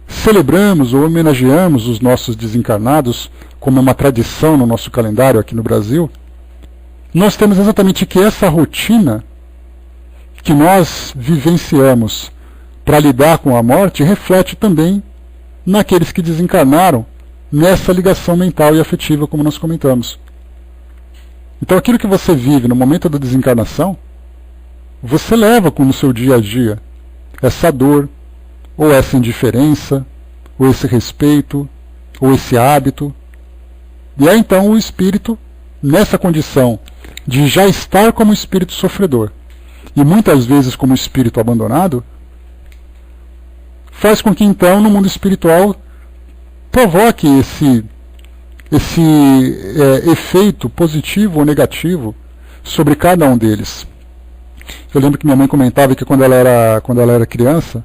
celebramos ou homenageamos os nossos desencarnados, como é uma tradição no nosso calendário aqui no Brasil, nós temos exatamente que essa rotina que nós vivenciamos para lidar com a morte reflete também naqueles que desencarnaram, nessa ligação mental e afetiva, como nós comentamos. Então aquilo que você vive no momento da desencarnação, você leva no seu dia a dia essa dor, ou essa indiferença, ou esse respeito, ou esse hábito. E aí então o espírito, nessa condição de já estar como espírito sofredor, e muitas vezes como espírito abandonado, faz com que então no mundo espiritual provoque esse efeito positivo ou negativo sobre cada um deles. Eu lembro que minha mãe comentava que quando ela era criança,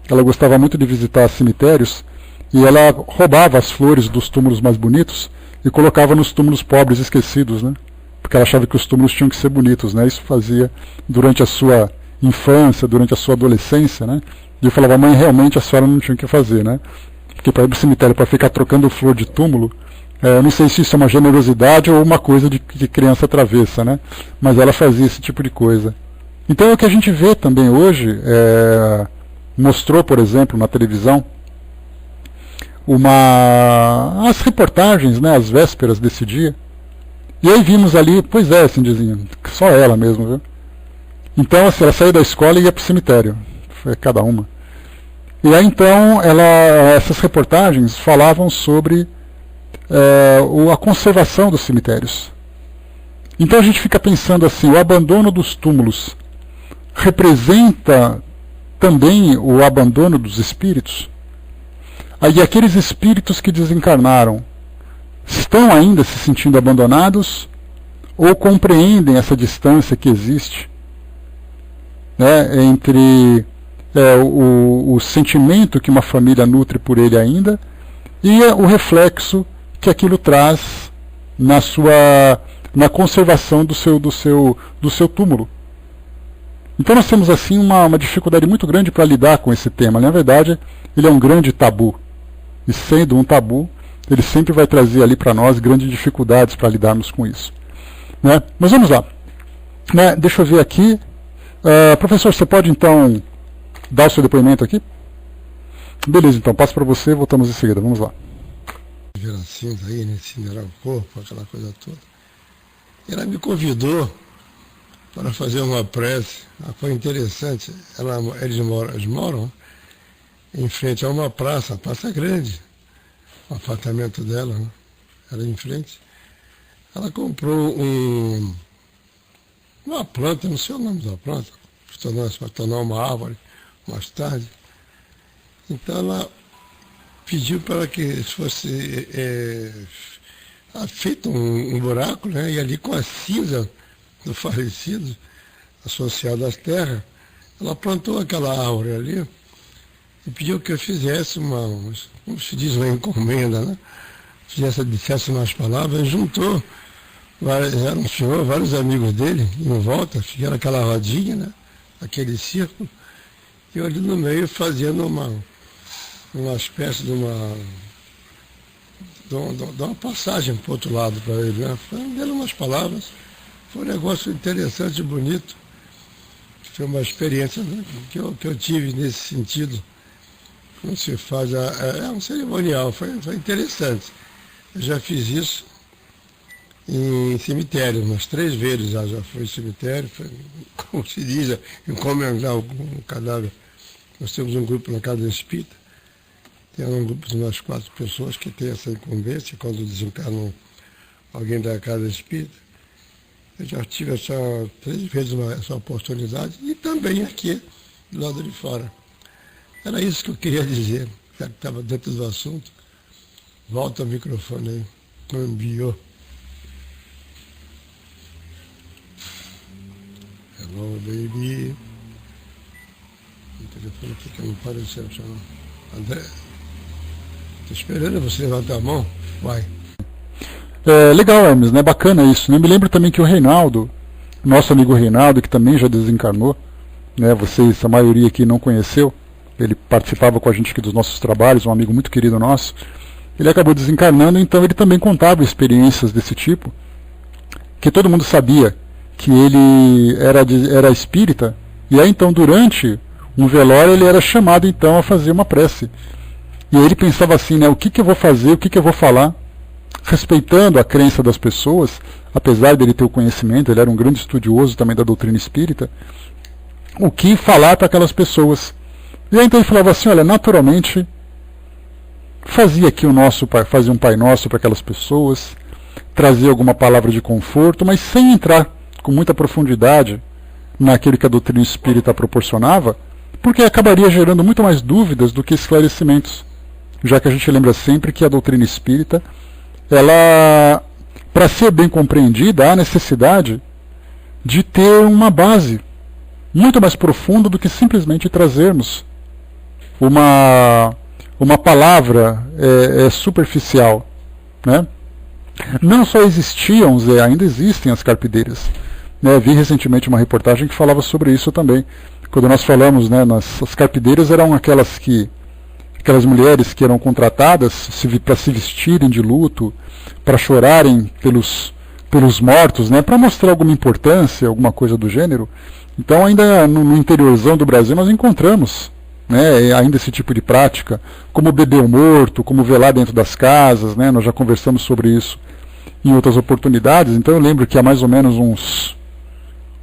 ela gostava muito de visitar cemitérios, e ela roubava as flores dos túmulos mais bonitos e colocava nos túmulos pobres esquecidos, né? Porque ela achava que os túmulos tinham que ser bonitos, né? Isso fazia durante a sua infância, durante a sua adolescência, né? E eu falava, mãe, realmente a senhora não tinha o que fazer, né? Porque para ir para o cemitério, para ficar trocando flor de túmulo, eu não sei se isso é uma generosidade ou uma coisa de criança travessa, né? Mas ela fazia esse tipo de coisa. Então é o que a gente vê também hoje, mostrou, por exemplo, na televisão, as reportagens, né, às vésperas desse dia, e aí vimos ali, pois é, Cindizinha, só ela mesmo, viu? Então, assim, ela saiu da escola e ia para o cemitério, foi cada uma. E aí então, essas reportagens falavam sobre a conservação dos cemitérios. Então a gente fica pensando assim, o abandono dos túmulos representa também o abandono dos espíritos? Aí aqueles espíritos que desencarnaram estão ainda se sentindo abandonados ou compreendem essa distância que existe, né, entre o sentimento que uma família nutre por ele ainda e o reflexo que aquilo traz na conservação do seu túmulo. Então nós temos assim uma dificuldade muito grande para lidar com esse tema. Na verdade, ele é um grande tabu. E sendo um tabu, ele sempre vai trazer ali para nós grandes dificuldades para lidarmos com isso. Né? Mas vamos lá. Né? Deixa eu ver aqui. Professor, você pode então dar o seu depoimento aqui? Beleza, então passo para você e voltamos em seguida. Vamos lá. Veracinhos aí, né? Incinerar o corpo, aquela coisa toda. Ela me convidou para fazer uma prece. Foi interessante. Eles moram em frente a uma praça grande, o apartamento dela, né? Era em frente. Ela comprou uma planta, não sei o nome da planta, para tornar uma árvore mais tarde. Então ela pediu para que fosse feito um buraco, né? E ali com a cinza do falecido, associada às terras, ela plantou aquela árvore ali e pediu que eu fizesse como se diz, uma encomenda, né? Dissesse umas palavras, juntou, era um senhor, vários amigos dele, em volta, fizeram aquela rodinha, né? Aquele círculo, e eu ali no meio fazendo uma espécie de uma passagem para o outro lado para ele, né? Dando umas palavras, Foi um negócio interessante e bonito. Foi uma experiência, né, que eu tive nesse sentido. Como se faz, é um cerimonial, foi interessante. Eu já fiz isso em cemitério, umas 3 vezes já fui em cemitério, como se diz, encomendar um cadáver. Nós temos um grupo na Casa Espírita, tem um grupo de umas 4 pessoas que tem essa incumbência, quando desencarnam alguém da Casa Espírita. Eu já tive 3 vezes essa oportunidade, e também aqui, do lado de fora. Era isso que eu queria dizer, já que estava dentro do assunto. Volta o microfone aí, cambiou. Hello, baby. O telefone aqui que não apareceu, chama. André, estou esperando você levantar a mão. Vai. Legal, Hermes, né? Bacana isso. Eu me lembro também que o Reinaldo, nosso amigo Reinaldo, que também já desencarnou, né? Vocês, a maioria aqui não conheceu, ele participava com a gente aqui dos nossos trabalhos, um amigo muito querido nosso. Ele acabou desencarnando, então ele também contava experiências desse tipo, que todo mundo sabia que ele era espírita, e aí então durante um velório ele era chamado então a fazer uma prece. E aí ele pensava assim, né, o que eu vou fazer, o que eu vou falar, respeitando a crença das pessoas, apesar dele ter o conhecimento, ele era um grande estudioso também da doutrina espírita, o que falar para aquelas pessoas. E aí então ele falava assim, olha, naturalmente, fazia um Pai Nosso para aquelas pessoas, trazia alguma palavra de conforto, mas sem entrar com muita profundidade naquilo que a doutrina espírita proporcionava, porque acabaria gerando muito mais dúvidas do que esclarecimentos, já que a gente lembra sempre que a doutrina espírita, ela, para ser bem compreendida, há necessidade de ter uma base muito mais profunda do que simplesmente trazermos uma palavra superficial, né? Não só existiam, Zé, ainda existem as carpideiras. Né? Vi recentemente uma reportagem que falava sobre isso também. Quando nós falamos, né, as carpideiras eram aquelas mulheres que eram contratadas para se vestirem de luto, para chorarem pelos mortos, né, para mostrar alguma importância, alguma coisa do gênero. Então, ainda no interiorzão do Brasil, nós encontramos, né, ainda esse tipo de prática, como beber o morto, como velar dentro das casas, né, nós já conversamos sobre isso em outras oportunidades. Então eu lembro que há mais ou menos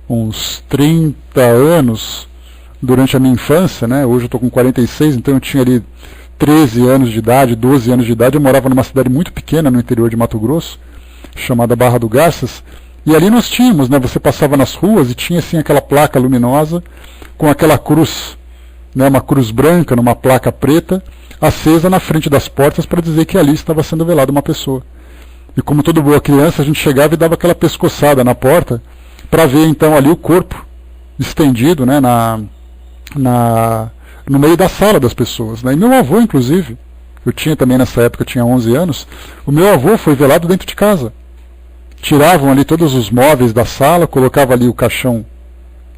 uns 30 anos, durante a minha infância, né, hoje eu estou com 46, então eu tinha ali 13 anos de idade, 12 anos de idade, eu morava numa cidade muito pequena no interior de Mato Grosso, chamada Barra do Garças, e ali nós tínhamos, né, você passava nas ruas e tinha assim aquela placa luminosa com aquela cruz, né, uma cruz branca numa placa preta, acesa na frente das portas para dizer que ali estava sendo velada uma pessoa. E como toda boa criança, a gente chegava e dava aquela pescoçada na porta para ver então ali o corpo estendido, né, no meio da sala das pessoas. Né? E meu avô, inclusive, eu tinha também nessa época, eu tinha 11 anos, o meu avô foi velado dentro de casa. Tiravam ali todos os móveis da sala, colocava ali o caixão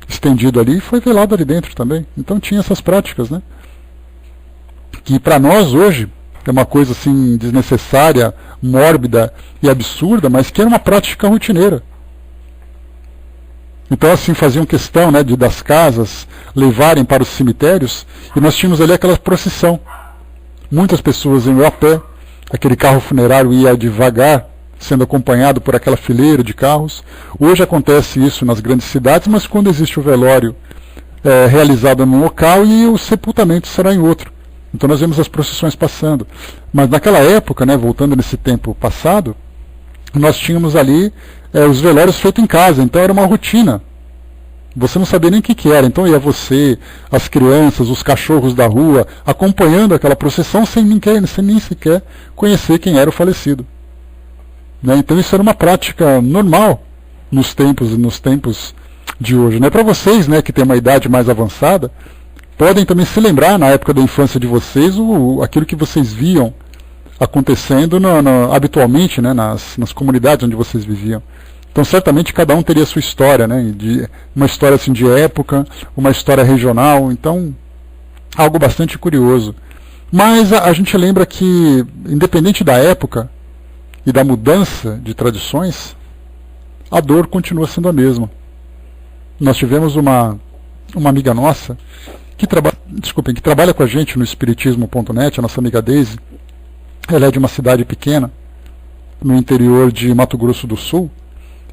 estendido ali e foi velado ali dentro também. Então tinha essas práticas, né? Que para nós hoje é uma coisa assim desnecessária, mórbida e absurda, mas que era uma prática rotineira. Então assim faziam questão, né, das casas levarem para os cemitérios, e nós tínhamos ali aquela procissão. Muitas pessoas iam a pé, aquele carro funerário ia devagar, sendo acompanhado por aquela fileira de carros. Hoje acontece isso nas grandes cidades, mas quando existe o velório realizado num local e o sepultamento será em outro. Então nós vemos as procissões passando. Mas naquela época, né, voltando nesse tempo passado, nós tínhamos ali os velórios feitos em casa, então era uma rotina. Você não sabia nem o que era, então ia você, as crianças, os cachorros da rua, acompanhando aquela procissão sem nem sequer conhecer quem era o falecido. Né? Então isso era uma prática normal nos tempos de hoje. Né? Para vocês, né, que têm uma idade mais avançada, podem também se lembrar, na época da infância de vocês, aquilo que vocês viam acontecendo habitualmente, né, nas comunidades onde vocês viviam. Então certamente cada um teria a sua história, né, uma história assim, de época, uma história regional, então algo bastante curioso. Mas a gente lembra que, independente da época e da mudança de tradições, a dor continua sendo a mesma. Nós tivemos uma amiga nossa que trabalha com a gente no espiritismo.net, a nossa amiga Daisy. Ela é de uma cidade pequena, no interior de Mato Grosso do Sul,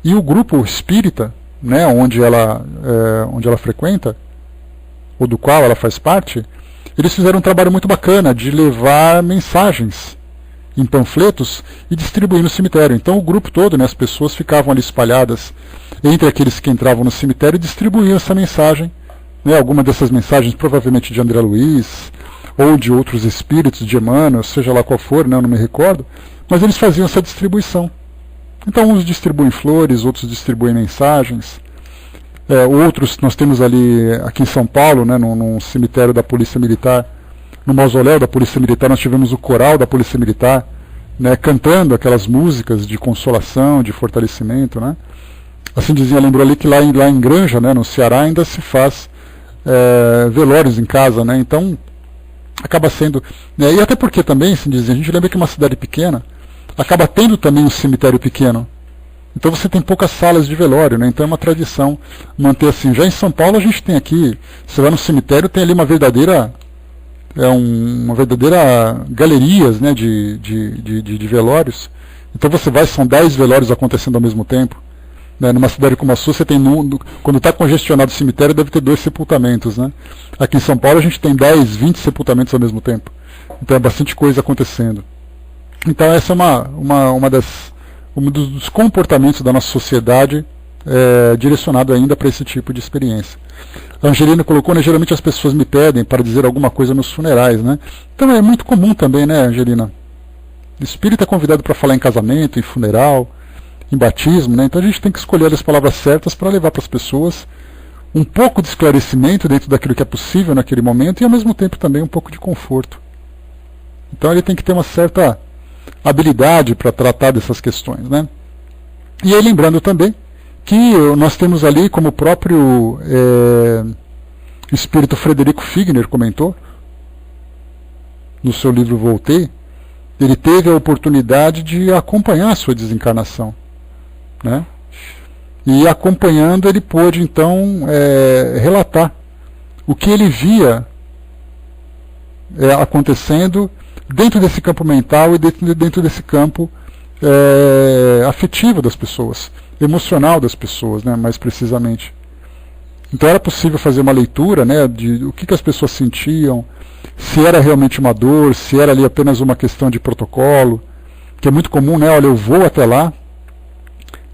e o grupo espírita, né, onde ela frequenta, ou do qual ela faz parte, eles fizeram um trabalho muito bacana de levar mensagens em panfletos e distribuir no cemitério. Então o grupo todo, né, as pessoas ficavam ali espalhadas entre aqueles que entravam no cemitério e distribuíam essa mensagem, né, alguma dessas mensagens provavelmente de André Luiz, ou de outros espíritos, de Emmanuel, seja lá qual for, né, eu não me recordo, mas eles faziam essa distribuição. Então uns distribuem flores, outros distribuem mensagens, outros, nós temos ali, aqui em São Paulo, né, num cemitério da Polícia Militar, no mausoléu da Polícia Militar, nós tivemos o coral da Polícia Militar, né, cantando aquelas músicas de consolação, de fortalecimento, né. Assim dizia, lembrou ali que lá em Granja, né, no Ceará, ainda se faz velórios em casa, né, então acaba sendo, né, e até porque também, assim dizia, a gente lembra que uma cidade pequena acaba tendo também um cemitério pequeno. Então você tem poucas salas de velório, né? Então é uma tradição manter assim. Já em São Paulo a gente tem aqui, você vai no cemitério, tem ali uma verdadeira galerias, né, de velórios. Então você vai, são 10 velórios acontecendo ao mesmo tempo. Né? Numa cidade como a sua, você tem, quando está congestionado o cemitério, deve ter 2 sepultamentos. Né? Aqui em São Paulo a gente tem 10, 20 sepultamentos ao mesmo tempo. Então é bastante coisa acontecendo. Então essa é um dos comportamentos da nossa sociedade direcionado ainda para esse tipo de experiência. A Angelina colocou, né, geralmente as pessoas me pedem para dizer alguma coisa nos funerais, né? Então é muito comum também, né, Angelina? O espírito é convidado para falar em casamento, em funeral, em batismo, né? Então a gente tem que escolher as palavras certas para levar para as pessoas um pouco de esclarecimento dentro daquilo que é possível naquele momento e ao mesmo tempo também um pouco de conforto. Então ele tem que ter uma certa habilidade para tratar dessas questões, né? E aí lembrando também que nós temos ali, como o próprio espírito Frederico Figner comentou no seu livro Voltei, ele teve a oportunidade de acompanhar a sua desencarnação, né? E acompanhando ele pôde então relatar o que ele via acontecendo dentro desse campo mental e dentro desse campo afetivo das pessoas, emocional das pessoas, né, mais precisamente. Então era possível fazer uma leitura, né, de o que as pessoas sentiam, se era realmente uma dor, se era ali apenas uma questão de protocolo, que é muito comum, né, olha, eu vou até lá,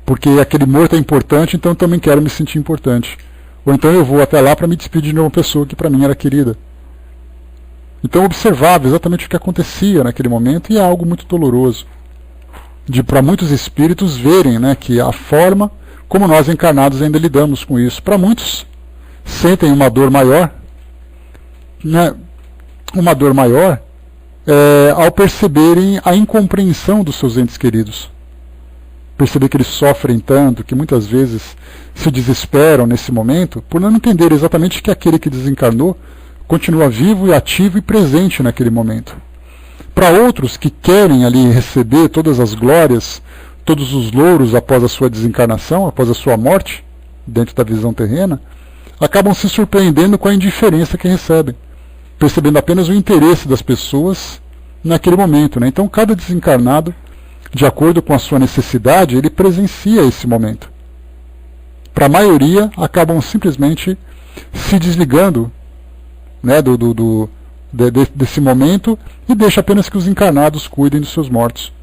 porque aquele morto é importante, então eu também quero me sentir importante. Ou então eu vou até lá para me despedir de uma pessoa que para mim era querida. Então eu observava exatamente o que acontecia naquele momento e é algo muito doloroso. Para muitos espíritos verem, né, que a forma como nós encarnados ainda lidamos com isso. Para muitos sentem uma dor maior, né, ao perceberem a incompreensão dos seus entes queridos. Perceber que eles sofrem tanto, que muitas vezes se desesperam nesse momento, por não entender exatamente que aquele que desencarnou continua vivo e ativo e presente naquele momento. Para outros que querem ali receber todas as glórias, todos os louros após a sua desencarnação, após a sua morte, dentro da visão terrena, acabam se surpreendendo com a indiferença que recebem, percebendo apenas o interesse das pessoas naquele momento, né? Então cada desencarnado, de acordo com a sua necessidade, ele presencia esse momento. Para a maioria, acabam simplesmente se desligando, né, desse momento e deixa apenas que os encarnados cuidem dos seus mortos,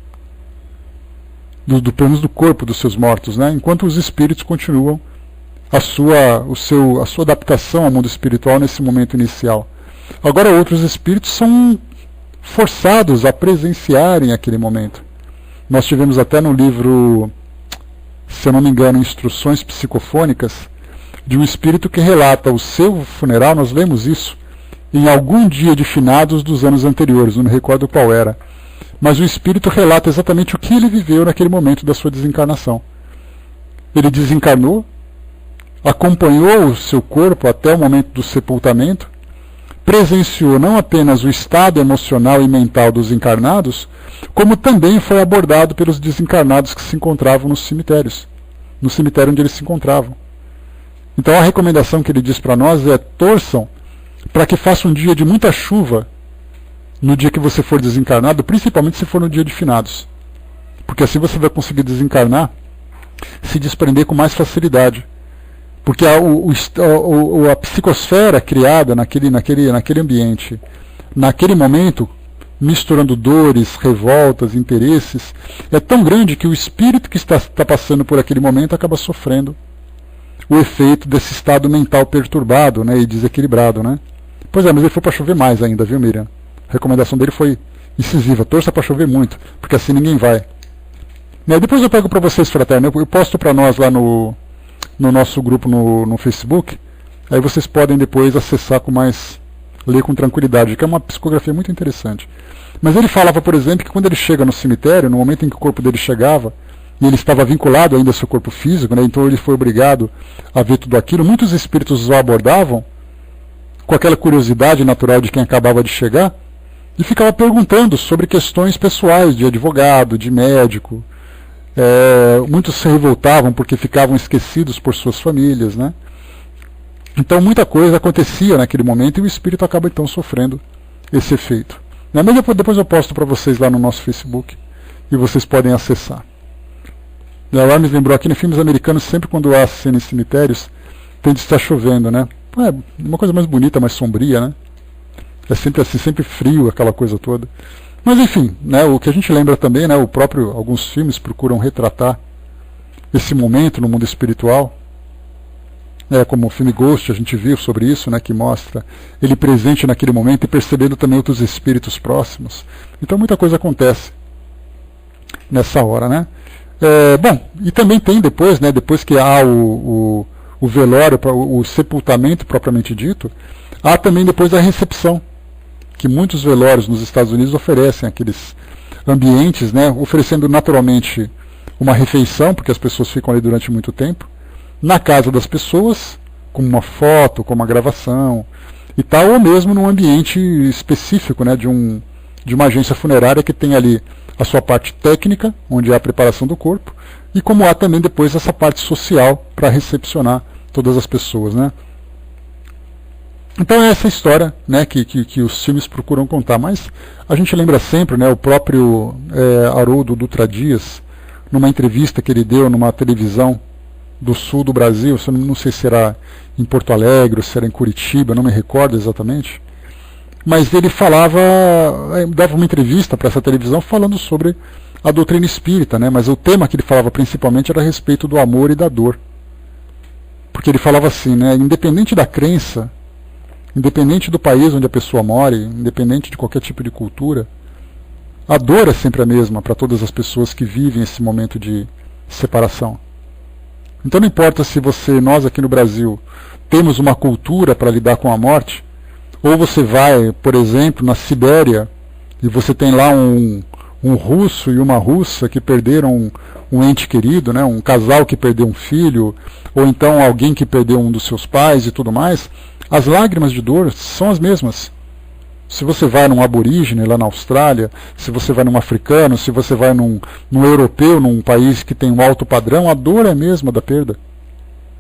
pelo menos do corpo dos seus mortos, né, enquanto os espíritos continuam a sua adaptação ao mundo espiritual nesse momento inicial. Agora outros espíritos são forçados a presenciarem aquele momento. Nós tivemos até no livro, se eu não me engano, Instruções Psicofônicas, de um espírito que relata o seu funeral. Nós lemos isso em algum dia de finados dos anos anteriores, não me recordo qual era. Mas o espírito relata exatamente o que ele viveu naquele momento da sua desencarnação. Ele desencarnou, acompanhou o seu corpo até o momento do sepultamento, presenciou não apenas o estado emocional e mental dos encarnados, como também foi abordado pelos desencarnados que se encontravam nos cemitérios. no cemitério onde eles se encontravam. Então a recomendação que ele diz para nós é: torçam para que faça um dia de muita chuva no dia que você for desencarnado, principalmente se for no dia de finados. Porque assim você vai conseguir desencarnar, se desprender com mais facilidade. Porque a psicosfera criada naquele ambiente, naquele momento, misturando dores, revoltas, interesses, é tão grande que o espírito que está passando por aquele momento acaba sofrendo o efeito desse estado mental perturbado, né, e desequilibrado, né? Pois é, mas ele foi para chover mais ainda, viu, Miriam? A recomendação dele foi incisiva: torça para chover muito, porque assim ninguém vai. Depois eu pego para vocês, fraterno, eu posto para nós lá no nosso grupo no Facebook, aí vocês podem depois acessar com mais, ler com tranquilidade, que é uma psicografia muito interessante. Mas ele falava, por exemplo, que quando ele chega no cemitério, no momento em que o corpo dele chegava, e ele estava vinculado ainda ao seu corpo físico, né, então ele foi obrigado a ver tudo aquilo, muitos espíritos o abordavam com aquela curiosidade natural de quem acabava de chegar, e ficava perguntando sobre questões pessoais, de advogado, de médico. Muitos se revoltavam porque ficavam esquecidos por suas famílias, né? Então muita coisa acontecia naquele momento e o espírito acaba então sofrendo esse efeito. Mas depois eu posto para vocês lá no nosso Facebook e vocês podem acessar. A Armes lembrou aqui, nos filmes americanos, sempre quando há cena em cemitérios, tem de estar chovendo, né? É uma coisa mais bonita, mais sombria, né? É sempre assim, sempre frio, aquela coisa toda. Mas enfim, né, o que a gente lembra também, né, alguns filmes procuram retratar esse momento no mundo espiritual, como o filme Ghost, a gente viu sobre isso, né, que mostra ele presente naquele momento e percebendo também outros espíritos próximos. Então muita coisa acontece nessa hora, né? Bom, e também tem depois, né, depois que há o velório, o sepultamento propriamente dito, há também depois a recepção, que muitos velórios nos Estados Unidos oferecem aqueles ambientes, né, oferecendo naturalmente uma refeição, porque as pessoas ficam ali durante muito tempo, na casa das pessoas, com uma foto, com uma gravação e tal, ou mesmo num ambiente específico, né, de uma agência funerária que tem ali a sua parte técnica, onde há a preparação do corpo, e como há também depois essa parte social para recepcionar todas as pessoas, né. Então é essa história, né, que os filmes procuram contar, mas a gente lembra sempre, né, o próprio Haroldo Dutra Dias, numa entrevista que ele deu numa televisão do sul do Brasil, não sei se era em Porto Alegre ou se era em Curitiba, não me recordo exatamente, mas ele dava uma entrevista para essa televisão falando sobre a doutrina espírita, né, mas o tema que ele falava principalmente era a respeito do amor e da dor. Porque ele falava assim, né, independente da crença, independente do país onde a pessoa mora, independente de qualquer tipo de cultura, a dor é sempre a mesma para todas as pessoas que vivem esse momento de separação. Então não importa se nós aqui no Brasil temos uma cultura para lidar com a morte, ou você vai, por exemplo, na Sibéria, e você tem lá um russo e uma russa que perderam um ente querido, né, um casal que perdeu um filho, ou então alguém que perdeu um dos seus pais e tudo mais, as lágrimas de dor são as mesmas. Se você vai num aborígene lá na Austrália, se você vai num africano, se você vai num europeu, num país que tem um alto padrão, a dor é a mesma da perda.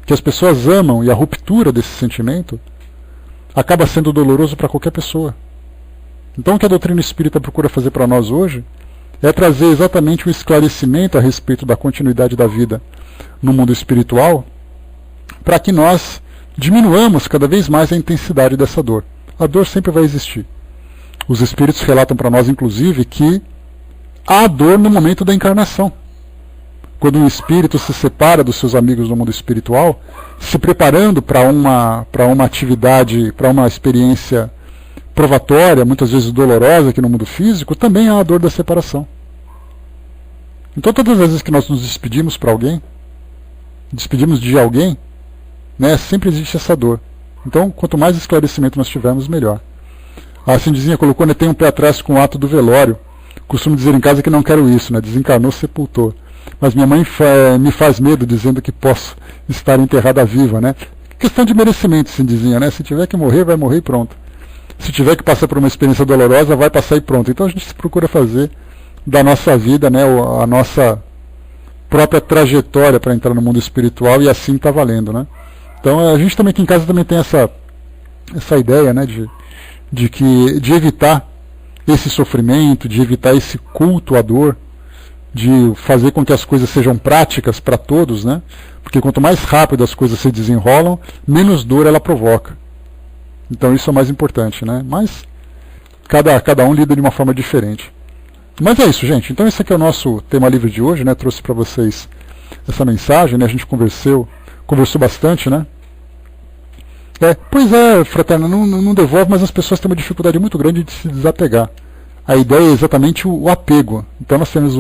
Que as pessoas amam, e a ruptura desse sentimento acaba sendo doloroso para qualquer pessoa. Então o que a doutrina espírita procura fazer para nós hoje é trazer exatamente um esclarecimento a respeito da continuidade da vida no mundo espiritual, para que nós diminuamos cada vez mais a intensidade dessa dor. A dor sempre vai existir. Os espíritos relatam para nós, inclusive, que há dor no momento da encarnação. Quando um espírito se separa dos seus amigos no mundo espiritual, se preparando para uma atividade, para uma experiência provatória, muitas vezes dolorosa aqui no mundo físico, também há a dor da separação. Então todas as vezes que nós nos despedimos de alguém, né, sempre existe essa dor. Então, quanto mais esclarecimento nós tivermos, melhor. A Cindizinha colocou, né, tem um pé atrás com o ato do velório. Costumo dizer em casa que não quero isso, né, desencarnou, sepultou. Mas minha mãe me faz medo dizendo que posso estar enterrada viva, né. Questão de merecimento, Cindizinha, né, se tiver que morrer, vai morrer e pronto. Se tiver que passar por uma experiência dolorosa, vai passar e pronto. Então a gente procura fazer da nossa vida, né, a nossa própria trajetória para entrar no mundo espiritual, e assim está valendo, né? Então a gente também aqui em casa também tem essa ideia, né, de evitar esse sofrimento, de evitar esse culto à dor, de fazer com que as coisas sejam práticas para todos, né? Porque quanto mais rápido as coisas se desenrolam, menos dor ela provoca. Então isso é o mais importante, né? Mas cada um lida de uma forma diferente. Mas é isso, gente. Então esse aqui é o nosso tema livre de hoje, né? Trouxe para vocês essa mensagem, né? A gente conversou bastante, né? Pois é, fraterna, não devolve, mas as pessoas têm uma dificuldade muito grande de se desapegar. A ideia é exatamente o apego. Então nós temos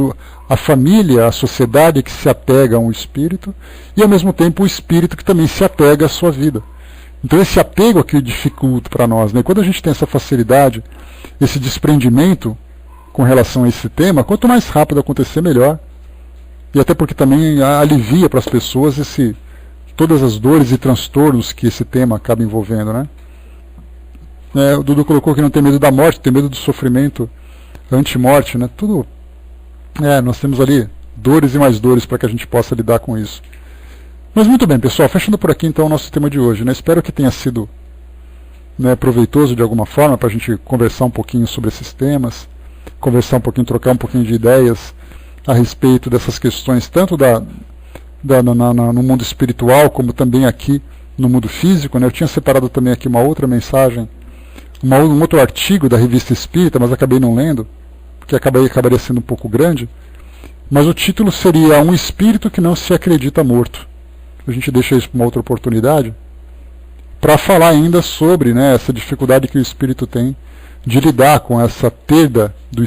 a família, a sociedade que se apega a um espírito, e ao mesmo tempo o espírito que também se apega à sua vida. Então esse apego aqui dificulta para nós, né? Quando a gente tem essa facilidade, esse desprendimento com relação a esse tema, quanto mais rápido acontecer, melhor. E até porque também alivia para as pessoas todas as dores e transtornos que esse tema acaba envolvendo, né? O Dudu colocou que não tem medo da morte, tem medo do sofrimento anti-morte, né? Tudo. Nós temos ali dores e mais dores para que a gente possa lidar com isso. Mas muito bem, pessoal, fechando por aqui então o nosso tema de hoje, né? Espero que tenha sido, né, proveitoso de alguma forma para a gente conversar um pouquinho sobre esses temas, conversar um pouquinho, trocar um pouquinho de ideias a respeito dessas questões, tanto no mundo espiritual, como também aqui no mundo físico, né? Eu tinha separado também aqui uma outra mensagem, um outro artigo da Revista Espírita, mas acabei não lendo, porque acabaria sendo um pouco grande, mas o título seria Um Espírito que não se acredita morto. A gente deixa isso para uma outra oportunidade, para falar ainda sobre, né, essa dificuldade que o espírito tem de lidar com essa perda do